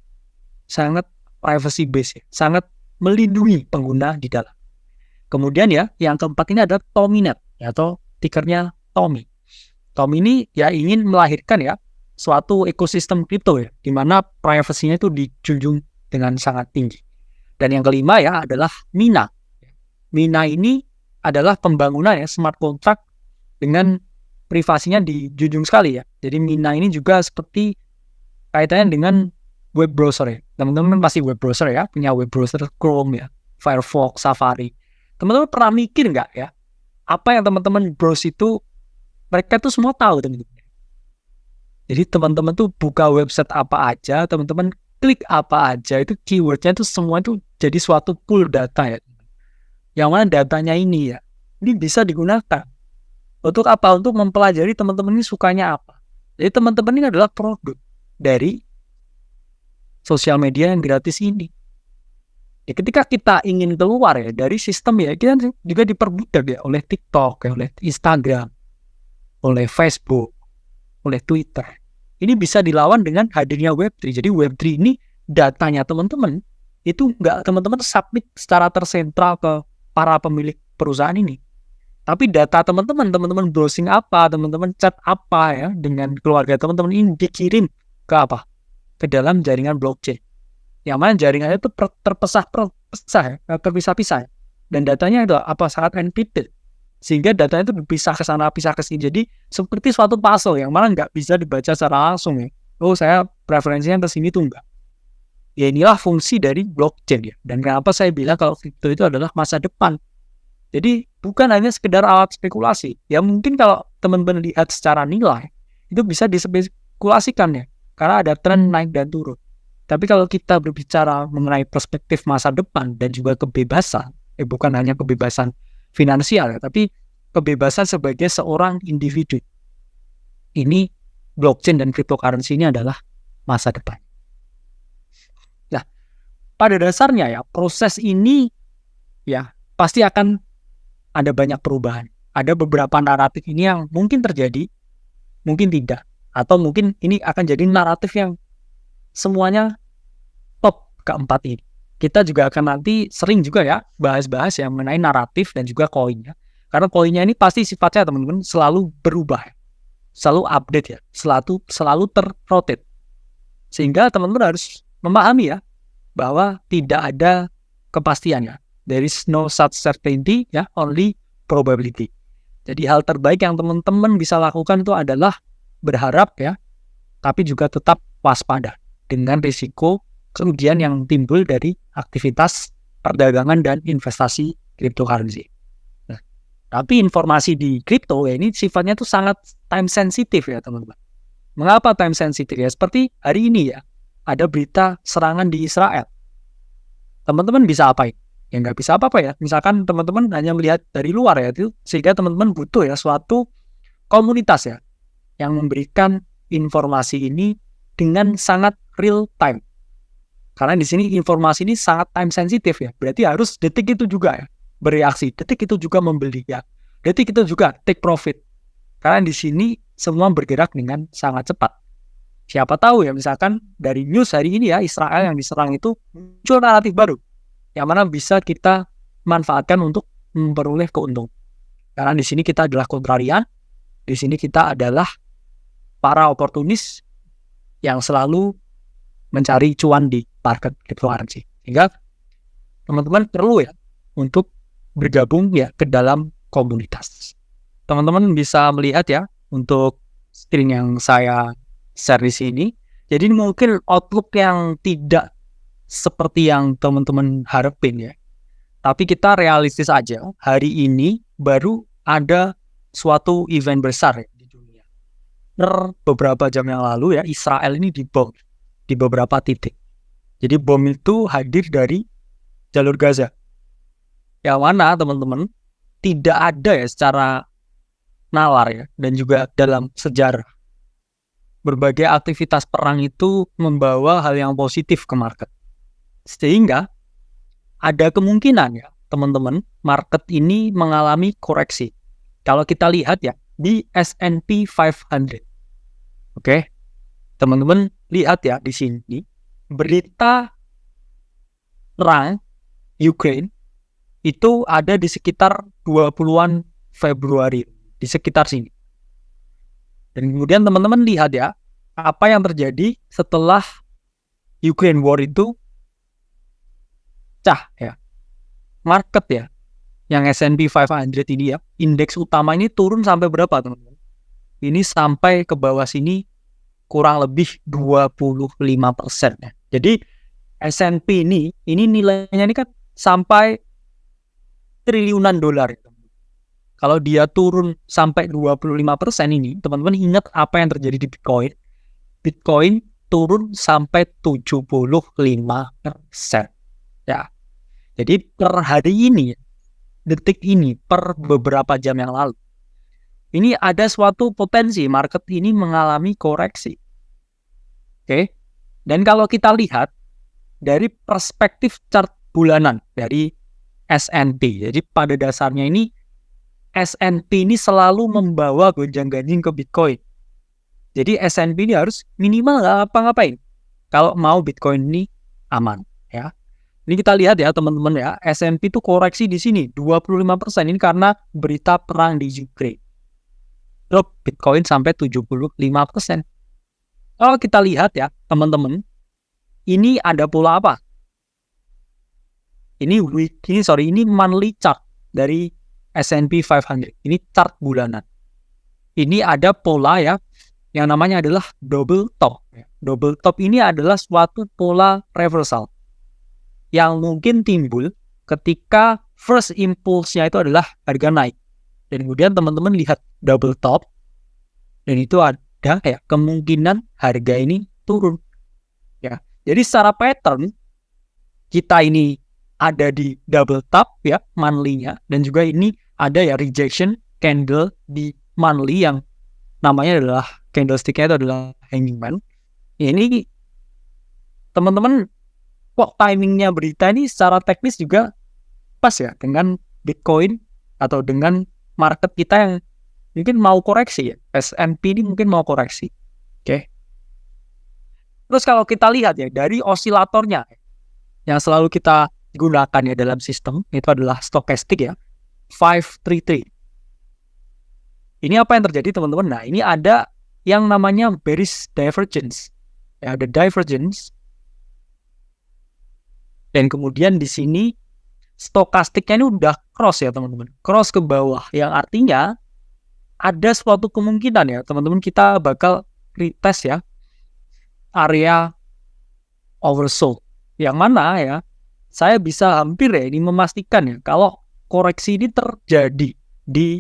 [SPEAKER 1] sangat privacy based ya, sangat melindungi pengguna di dalam. Kemudian ya, yang keempat ini ada Tominet, atau tikernya Tomi. Tomi ini ya ingin melahirkan ya suatu ekosistem kripto ya, di mana privasinya itu dijunjung dengan sangat tinggi. Dan yang kelima ya adalah Mina. Mina ini adalah pembangunan ya smart contract dengan privasinya dijunjung sekali ya. Jadi Mina ini juga seperti kaitannya dengan web browser ya. Teman-teman pasti web browser ya, punya web browser Chrome ya, Firefox, Safari. Teman-teman pernah mikir nggak ya, apa yang teman-teman browse itu mereka tuh semua tahu teman-teman. Jadi teman-teman tuh buka website apa aja, teman-teman klik apa aja, itu keywordnya itu semua itu jadi suatu pool data ya. Yang mana datanya ini ya, ini bisa digunakan untuk apa? Untuk mempelajari teman-teman ini sukanya apa. Jadi teman-teman ini adalah produk dari sosial media yang gratis ini. Ya, ketika kita ingin keluar ya dari sistem ya, kita juga diperbudak ya oleh TikTok, ya, oleh Instagram, oleh Facebook, oleh Twitter. Ini bisa dilawan dengan hadirnya Web3. Jadi Web3 ini datanya teman-teman itu nggak teman-teman submit secara tersentral ke para pemilik perusahaan ini. Tapi data teman-teman browsing apa, teman-teman chat apa ya dengan keluarga teman-teman ini dikirim ke apa? Ke dalam jaringan blockchain. Yang mana jaringannya itu terpisah-pisah ya. Dan datanya itu apa sangat encrypted. Sehingga datanya itu berpisah ke sana, pisah ke sini. Jadi seperti suatu puzzle yang mana nggak bisa dibaca secara langsung ya. Oh, saya preferensinya ke sini tuh enggak. Ya inilah fungsi dari blockchain ya. Dan kenapa saya bilang kalau kripto itu adalah masa depan. Jadi bukan hanya sekedar alat spekulasi. Ya mungkin kalau teman-teman lihat secara nilai, itu bisa dispekulasikan ya. Karena ada tren naik dan turun. Tapi kalau kita berbicara mengenai perspektif masa depan dan juga kebebasan, bukan hanya kebebasan finansial ya, tapi kebebasan sebagai seorang individu. Ini blockchain dan cryptocurrency ini adalah masa depan. Nah, pada dasarnya ya, proses ini ya pasti akan ada banyak perubahan. Ada beberapa naratif ini yang mungkin terjadi, mungkin tidak. Atau mungkin ini akan jadi naratif yang semuanya top keempat ini. Kita juga akan nanti sering juga ya bahas-bahas yang mengenai naratif dan juga koinnya. Karena koinnya ini pasti sifatnya teman-teman selalu berubah, selalu update ya, selalu terrotate. Sehingga teman-teman harus memahami ya bahwa tidak ada kepastian ya. There is no such certainty ya, only probability. Jadi hal terbaik yang teman-teman bisa lakukan itu adalah berharap ya, tapi juga tetap waspada dengan risiko kerugian yang timbul dari aktivitas perdagangan dan investasi cryptocurrency. Nah, tapi informasi di kripto ya ini sifatnya tuh sangat time sensitive ya teman-teman. Mengapa time sensitive ya? Seperti hari ini ya, ada berita serangan di Israel. Teman-teman bisa apain? Ya nggak bisa apa-apa ya. Misalkan teman-teman hanya melihat dari luar ya, itu sehingga teman-teman butuh ya suatu komunitas ya yang memberikan informasi ini dengan sangat real time. Karena di sini informasi ini sangat time sensitive ya. Berarti harus detik itu juga ya bereaksi, detik itu juga membeli ya. Detik itu juga take profit. Karena di sini semua bergerak dengan sangat cepat. Siapa tahu ya misalkan dari news hari ini ya Israel yang diserang itu muncul naratif baru yang mana bisa kita manfaatkan untuk memperoleh keuntungan. Karena di sini kita adalah kontrarian, di sini kita adalah para oportunis yang selalu mencari cuan di market cryptocurrency. Sehingga teman-teman perlu ya untuk bergabung ya ke dalam komunitas. Teman-teman bisa melihat ya untuk screen yang saya share di sini. Jadi mungkin outlook yang tidak seperti yang teman-teman harapin ya. Tapi kita realistis aja. Hari ini baru ada suatu event besar ya di dunia. Beberapa jam yang lalu ya Israel ini dibom di beberapa titik. Jadi bom itu hadir dari jalur Gaza. Yang mana teman-teman tidak ada ya secara nalar ya dan juga dalam sejarah. Berbagai aktivitas perang itu membawa hal yang positif ke market. Sehingga ada kemungkinan ya teman-teman market ini mengalami koreksi. Kalau kita lihat ya di S&P 500. Oke. Teman-teman lihat ya di sini berita perang Ukraine itu ada di sekitar 20-an Februari, di sekitar sini. Dan kemudian teman-teman lihat ya, apa yang terjadi setelah Ukraine War itu pecah ya. Market ya, yang S&P 500 ini ya, indeks utama ini turun sampai berapa teman-teman? Ini sampai ke bawah sini kurang lebih 25% ya. Jadi S&P ini nilainya ini kan sampai triliunan dolar. Kalau dia turun sampai 25% ini, teman-teman ingat apa yang terjadi di Bitcoin? Bitcoin turun sampai 75%. Ya. Jadi per hari ini, detik ini, per beberapa jam yang lalu, ini ada suatu potensi market ini mengalami koreksi. Oke. Dan kalau kita lihat dari perspektif chart bulanan dari S&P, jadi pada dasarnya ini S&P ini selalu membawa gonjang-ganjing ke Bitcoin. Jadi S&P ini harus minimal nggak apa-ngapain kalau mau Bitcoin ini aman, ya. Ini kita lihat ya teman-teman ya, S&P itu koreksi di sini 25%, ini karena berita perang di Ukraine. Drop Bitcoin sampai 75%. Kalau kita lihat ya teman-teman, ini ada pola apa? Ini monthly chart dari S&P 500. Ini chart bulanan. Ini ada pola ya, yang namanya adalah double top. Double top ini adalah suatu pola reversal yang mungkin timbul ketika first impulse-nya itu adalah harga naik. Dan kemudian teman-teman lihat double top, dan itu ada ya kemungkinan harga ini turun. Ya. Jadi secara pattern kita ini ada di double top ya monthly-nya, dan juga ini ada ya rejection candle di monthly yang namanya adalah candlestick-nya itu adalah hanging man. Ya, ini teman-teman kok timingnya berita ini secara teknis juga pas ya dengan Bitcoin atau dengan market kita yang mungkin mau koreksi ya. S&P ini mungkin mau koreksi. Oke. Terus kalau kita lihat ya dari osilatornya yang selalu kita gunakan ya dalam sistem, itu adalah stokastik ya, 533. Ini apa yang terjadi teman-teman? Nah, ini ada yang namanya bearish divergence. Ya, ada divergence. Dan kemudian di sini stokastiknya ini udah cross ya teman-teman. Cross ke bawah, yang artinya ada suatu kemungkinan ya teman-teman kita bakal retest ya area oversold. Yang mana ya, saya bisa hampir ya ini memastikan ya kalau koreksi ini terjadi di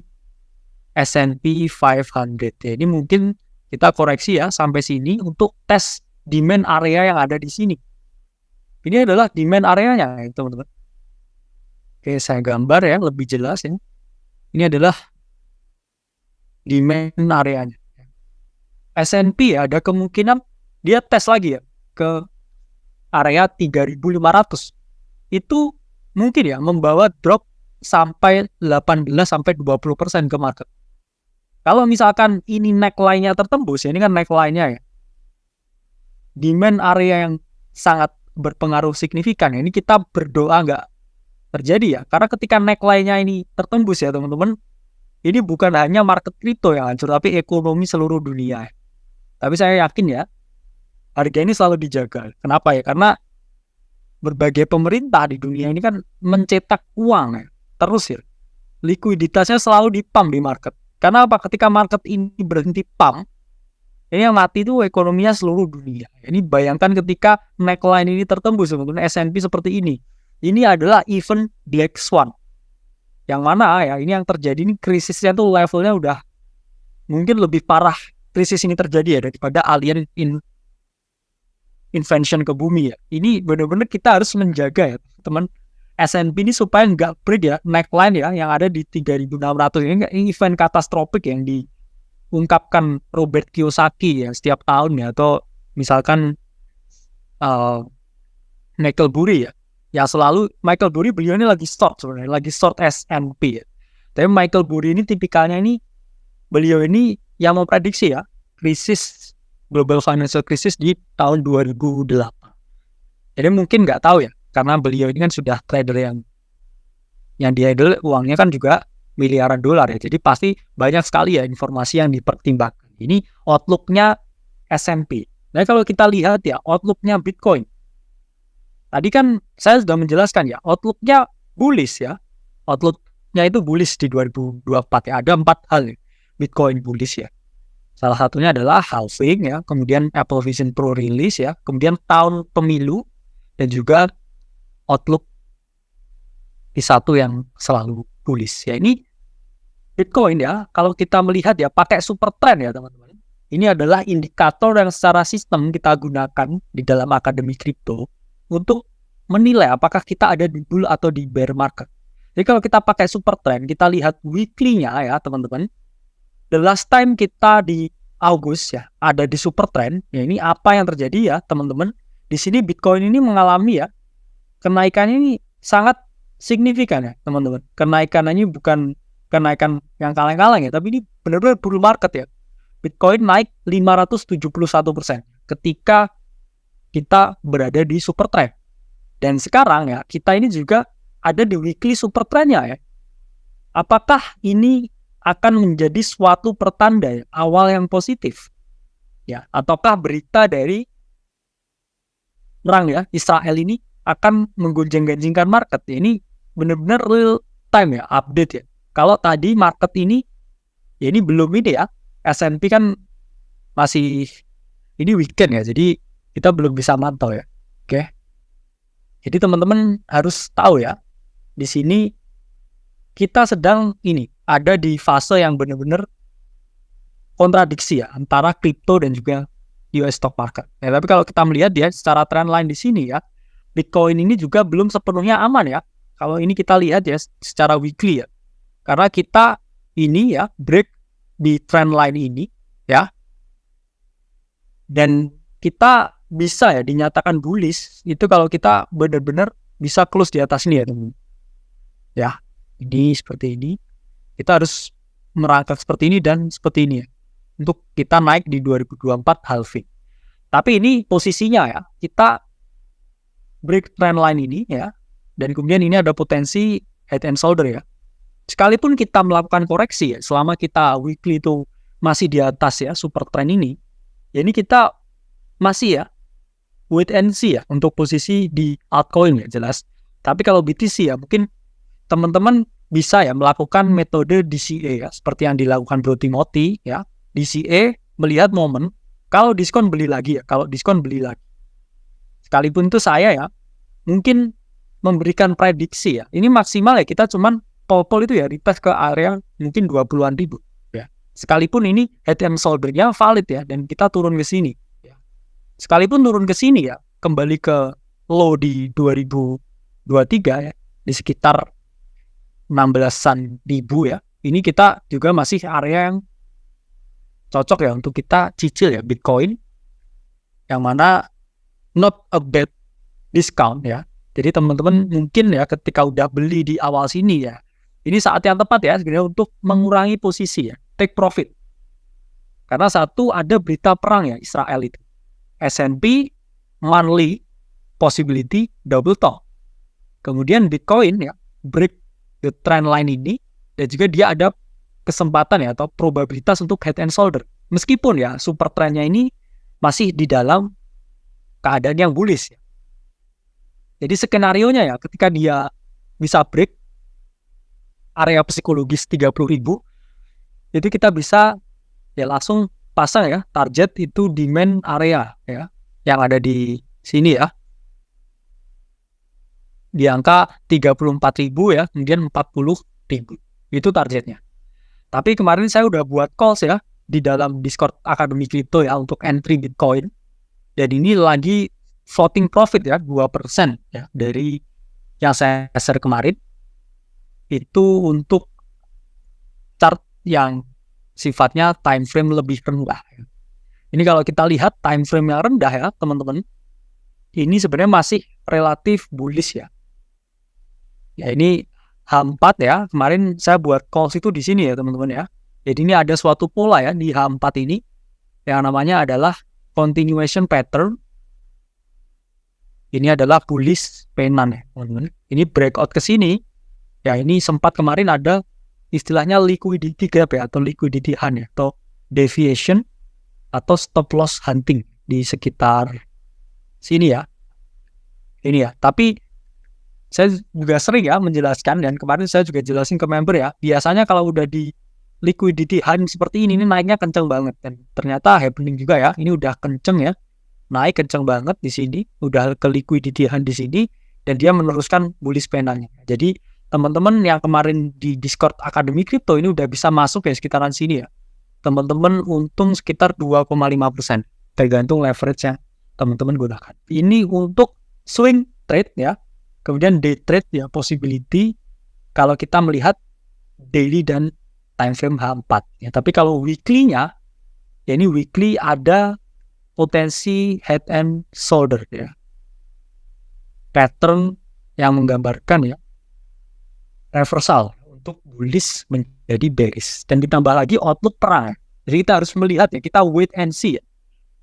[SPEAKER 1] S&P 500 ya. Ini mungkin kita koreksi ya sampai sini untuk tes demand area yang ada di sini. Ini adalah demand areanya ya teman-teman. Oke, saya gambar ya lebih jelas ya. Ini adalah demand areanya. S&P ya ada kemungkinan dia tes lagi ya ke area 3.500. Itu mungkin ya membawa drop sampai 18-20% ke market. Kalau misalkan ini neckline-nya tertembus, ya ini kan neckline-nya ya, demand area yang sangat berpengaruh signifikan ya, ini kita berdoa nggak terjadi ya, karena ketika neckline-nya ini tertembus ya teman-teman, ini bukan hanya market kripto yang hancur, tapi ekonomi seluruh dunia ya. Tapi saya yakin ya harga ini selalu dijaga. Kenapa ya? Karena berbagai pemerintah di dunia ini kan mencetak uang ya, terus ya. Likuiditasnya selalu dipump di market. Karena apa? Ketika market ini berhenti pump, ini yang mati itu ekonominya seluruh dunia. Ini bayangkan ketika neckline ini tertembus, teman-teman, S&P seperti ini. Ini adalah event Black Swan. Yang mana ya, ini yang terjadi ini krisisnya tuh levelnya udah mungkin lebih parah krisis ini terjadi ya daripada alien invention ke bumi ya. Ini benar-benar kita harus menjaga ya teman S&P ini supaya nggak break ya neckline ya yang ada di 3.600. Ini event katastrofik yang diungkapkan Robert Kiyosaki ya setiap tahun ya, atau misalkan Michael Burry ya selalu Michael Burry, beliau ini lagi short sebenarnya, lagi short S&P ya. Tapi Michael Burry ini tipikalnya ini, beliau ini yang memprediksi ya krisis global financial crisis di tahun 2008. Jadi mungkin nggak tahu ya, karena beliau ini kan sudah trader yang yang di handle uangnya kan juga miliaran dolar ya. Jadi pasti banyak sekali ya informasi yang dipertimbangkan. Ini outlook-nya S&P. Nah kalau kita lihat ya outlook-nya Bitcoin. Tadi kan saya sudah menjelaskan ya outlook-nya bullish ya. Outlook-nya itu bullish di 2024 ya. Ada 4 hal ya, Bitcoin bullish ya. Salah satunya adalah halving ya, kemudian Apple Vision Pro release ya, kemudian tahun pemilu, dan juga outlook di satu yang selalu bullish ya. Ini Bitcoin ya, kalau kita melihat ya pakai super trend ya teman-teman. Ini adalah indikator yang secara sistem kita gunakan di dalam akademi kripto untuk menilai apakah kita ada di bull atau di bear market. Jadi kalau kita pakai super trend, kita lihat weekly-nya ya teman-teman. The last time kita di August ya ada di super trend, ya ini apa yang terjadi ya teman-teman? Di sini Bitcoin ini mengalami ya kenaikannya ini sangat signifikan ya teman-teman. Kenaikannya bukan kenaikan yang kaleng-kaleng ya, tapi ini benar-benar bull market ya. Bitcoin naik 571% ketika kita berada di super trend. Dan sekarang ya kita ini juga ada di weekly super trend-nya ya. Apakah ini akan menjadi suatu pertanda ya, awal yang positif ya, ataukah berita dari perang ya Israel ini akan menggonjang-ganjingkan market ya? Ini benar-benar real time ya, update ya. Kalau tadi market ini ya ini belum ini ya, S&P kan masih ini weekend ya, jadi kita belum bisa mantau ya. Oke. Jadi teman-teman harus tahu ya, di sini kita sedang ini ada di fase yang benar-benar kontradiksi ya antara kripto dan juga US stock market. Ya, tapi kalau kita melihat ya secara trend line di sini ya, Bitcoin ini juga belum sepenuhnya aman ya. Kalau ini kita lihat ya secara weekly ya. Karena kita ini ya break di trend line ini ya. Dan kita bisa ya dinyatakan bullish itu kalau kita benar-benar bisa close di atas ini ya teman. Ya, ini seperti ini. Kita harus merangkak seperti ini dan seperti ini ya, untuk kita naik di 2024 halving. Tapi ini posisinya ya, kita break trend line ini ya, dan kemudian ini ada potensi head and shoulder ya. Sekalipun kita melakukan koreksi ya, selama kita weekly itu masih di atas ya super trend ini, ya ini kita masih ya wait and see ya untuk posisi di altcoin ya jelas. Tapi kalau BTC ya mungkin teman-teman bisa ya melakukan metode DCA ya, seperti yang dilakukan Bro Timothy ya. DCA melihat momen, kalau diskon beli lagi ya, kalau diskon beli lagi. Sekalipun itu saya ya mungkin memberikan prediksi ya, ini maksimal ya kita cuman pol-pol itu ya retest ke area mungkin 20-an ribu ya. Sekalipun ini head and shoulder-nya valid ya, dan kita turun ke sini ya. Sekalipun turun ke sini ya, kembali ke low di 2023 ya, di sekitar 16-an ribu ya. Ini kita juga masih area yang cocok ya untuk kita cicil ya Bitcoin, yang mana not a bad discount ya. Jadi teman-teman mungkin ya ketika udah beli di awal sini ya, ini saat yang tepat ya sebenarnya untuk mengurangi posisi ya, take profit. Karena satu, ada berita perang ya Israel itu. S&P monthly possibility double top. Kemudian Bitcoin ya break the trend line ini, dan juga dia ada kesempatan ya atau probabilitas untuk head and shoulder. Meskipun ya super trendnya ini masih di dalam keadaan yang bullish ya. Jadi skenario-nya ya ketika dia bisa break area psikologis 30.000, itu kita bisa ya langsung pasang ya target itu demand area ya yang ada di sini ya, di angka 34.000 ya, kemudian 40.000. Itu targetnya. Tapi kemarin saya udah buat calls ya di dalam Discord Akademi Kripto ya untuk entry Bitcoin. Dan ini lagi floating profit ya 2% ya dari yang saya share kemarin. Itu untuk chart yang sifatnya time frame lebih rendah. Ini kalau kita lihat time frame yang rendah ya teman-teman, ini sebenarnya masih relatif bullish ya. Ya ini H4 ya, kemarin saya buat calls itu di sini ya teman-teman ya. Jadi ini ada suatu pola ya di H4 ini yang namanya adalah continuation pattern. Ini adalah bullish pennant ya teman-teman. Ini breakout ke sini Ya ini sempat kemarin ada istilahnya liquidity gap ya, atau liquidity hunt ya, atau deviation atau stop loss hunting di sekitar sini ya. Ini ya. Tapi saya juga sering ya menjelaskan, dan kemarin saya juga jelasin ke member ya. Biasanya kalau udah di liquidity hunt seperti ini naiknya kenceng banget, dan ternyata happening juga ya. Ini udah kenceng ya. Naik kenceng banget di sini, udah ke liquidity hunt di sini, dan dia meneruskan bullish pendangnya. Jadi teman-teman yang kemarin di Discord Akademi Kripto ini udah bisa masuk ya sekitaran sini ya. Teman-teman untung sekitar 2,5%, tergantung leverage yang teman-teman gunakan. Ini untuk swing trade ya. Kemudian day trade ya, possibility kalau kita melihat daily dan time frame H4 ya. Tapi kalau weekly-nya ya, ini weekly ada potensi head and shoulder ya, pattern yang menggambarkan ya reversal untuk bullish menjadi bearish, dan ditambah lagi outlook perang. Jadi kita harus melihat ya, kita wait and see ya,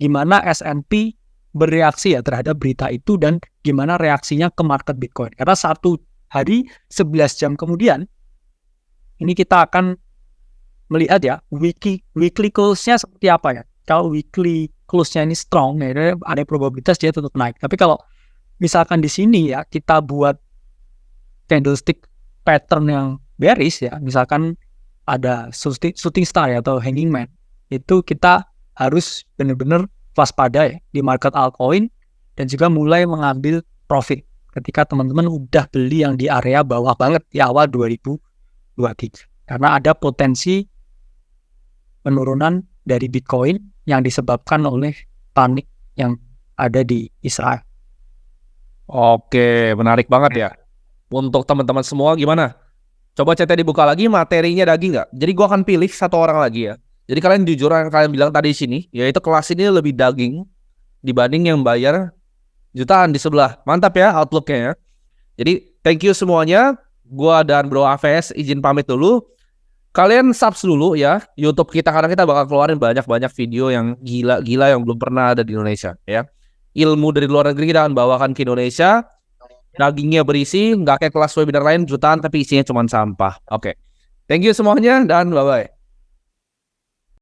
[SPEAKER 1] gimana S&P bereaksi ya terhadap berita itu, dan gimana reaksinya ke market Bitcoin. Karena 1 hari 11 jam kemudian ini kita akan melihat ya weekly close-nya seperti apa ya. Kalau weekly close-nya ini strong ya, ada probabilitas dia tetap naik. Tapi kalau misalkan di sini ya kita buat candlestick pattern yang bearish ya, misalkan ada shooting star ya, atau hanging man, itu kita harus benar-benar waspada ya di market altcoin, dan juga mulai mengambil profit ketika teman-teman udah beli yang di area bawah banget di awal 2023, karena ada potensi penurunan dari Bitcoin yang disebabkan oleh panik yang ada di Israel.
[SPEAKER 2] Oke, menarik banget ya. Untuk teman-teman semua gimana? Coba chatnya dibuka lagi, materinya daging nggak? Jadi gua akan pilih satu orang lagi ya. Jadi kalian jujur yang kalian bilang tadi di sini, yaitu kelas ini lebih daging dibanding yang bayar jutaan di sebelah. Mantap ya outlooknya ya. Jadi thank you semuanya. Gua dan Bro AVS izin pamit dulu. Kalian subs dulu ya YouTube kita, karena kita bakal keluarin banyak-banyak video yang gila-gila yang belum pernah ada di Indonesia ya. Ilmu dari luar negeri kita akan bawakan ke Indonesia. Dagingnya berisi, nggak kayak kelas webinar lain jutaan tapi isinya cuma sampah. Oke. Thank you semuanya dan bye-bye.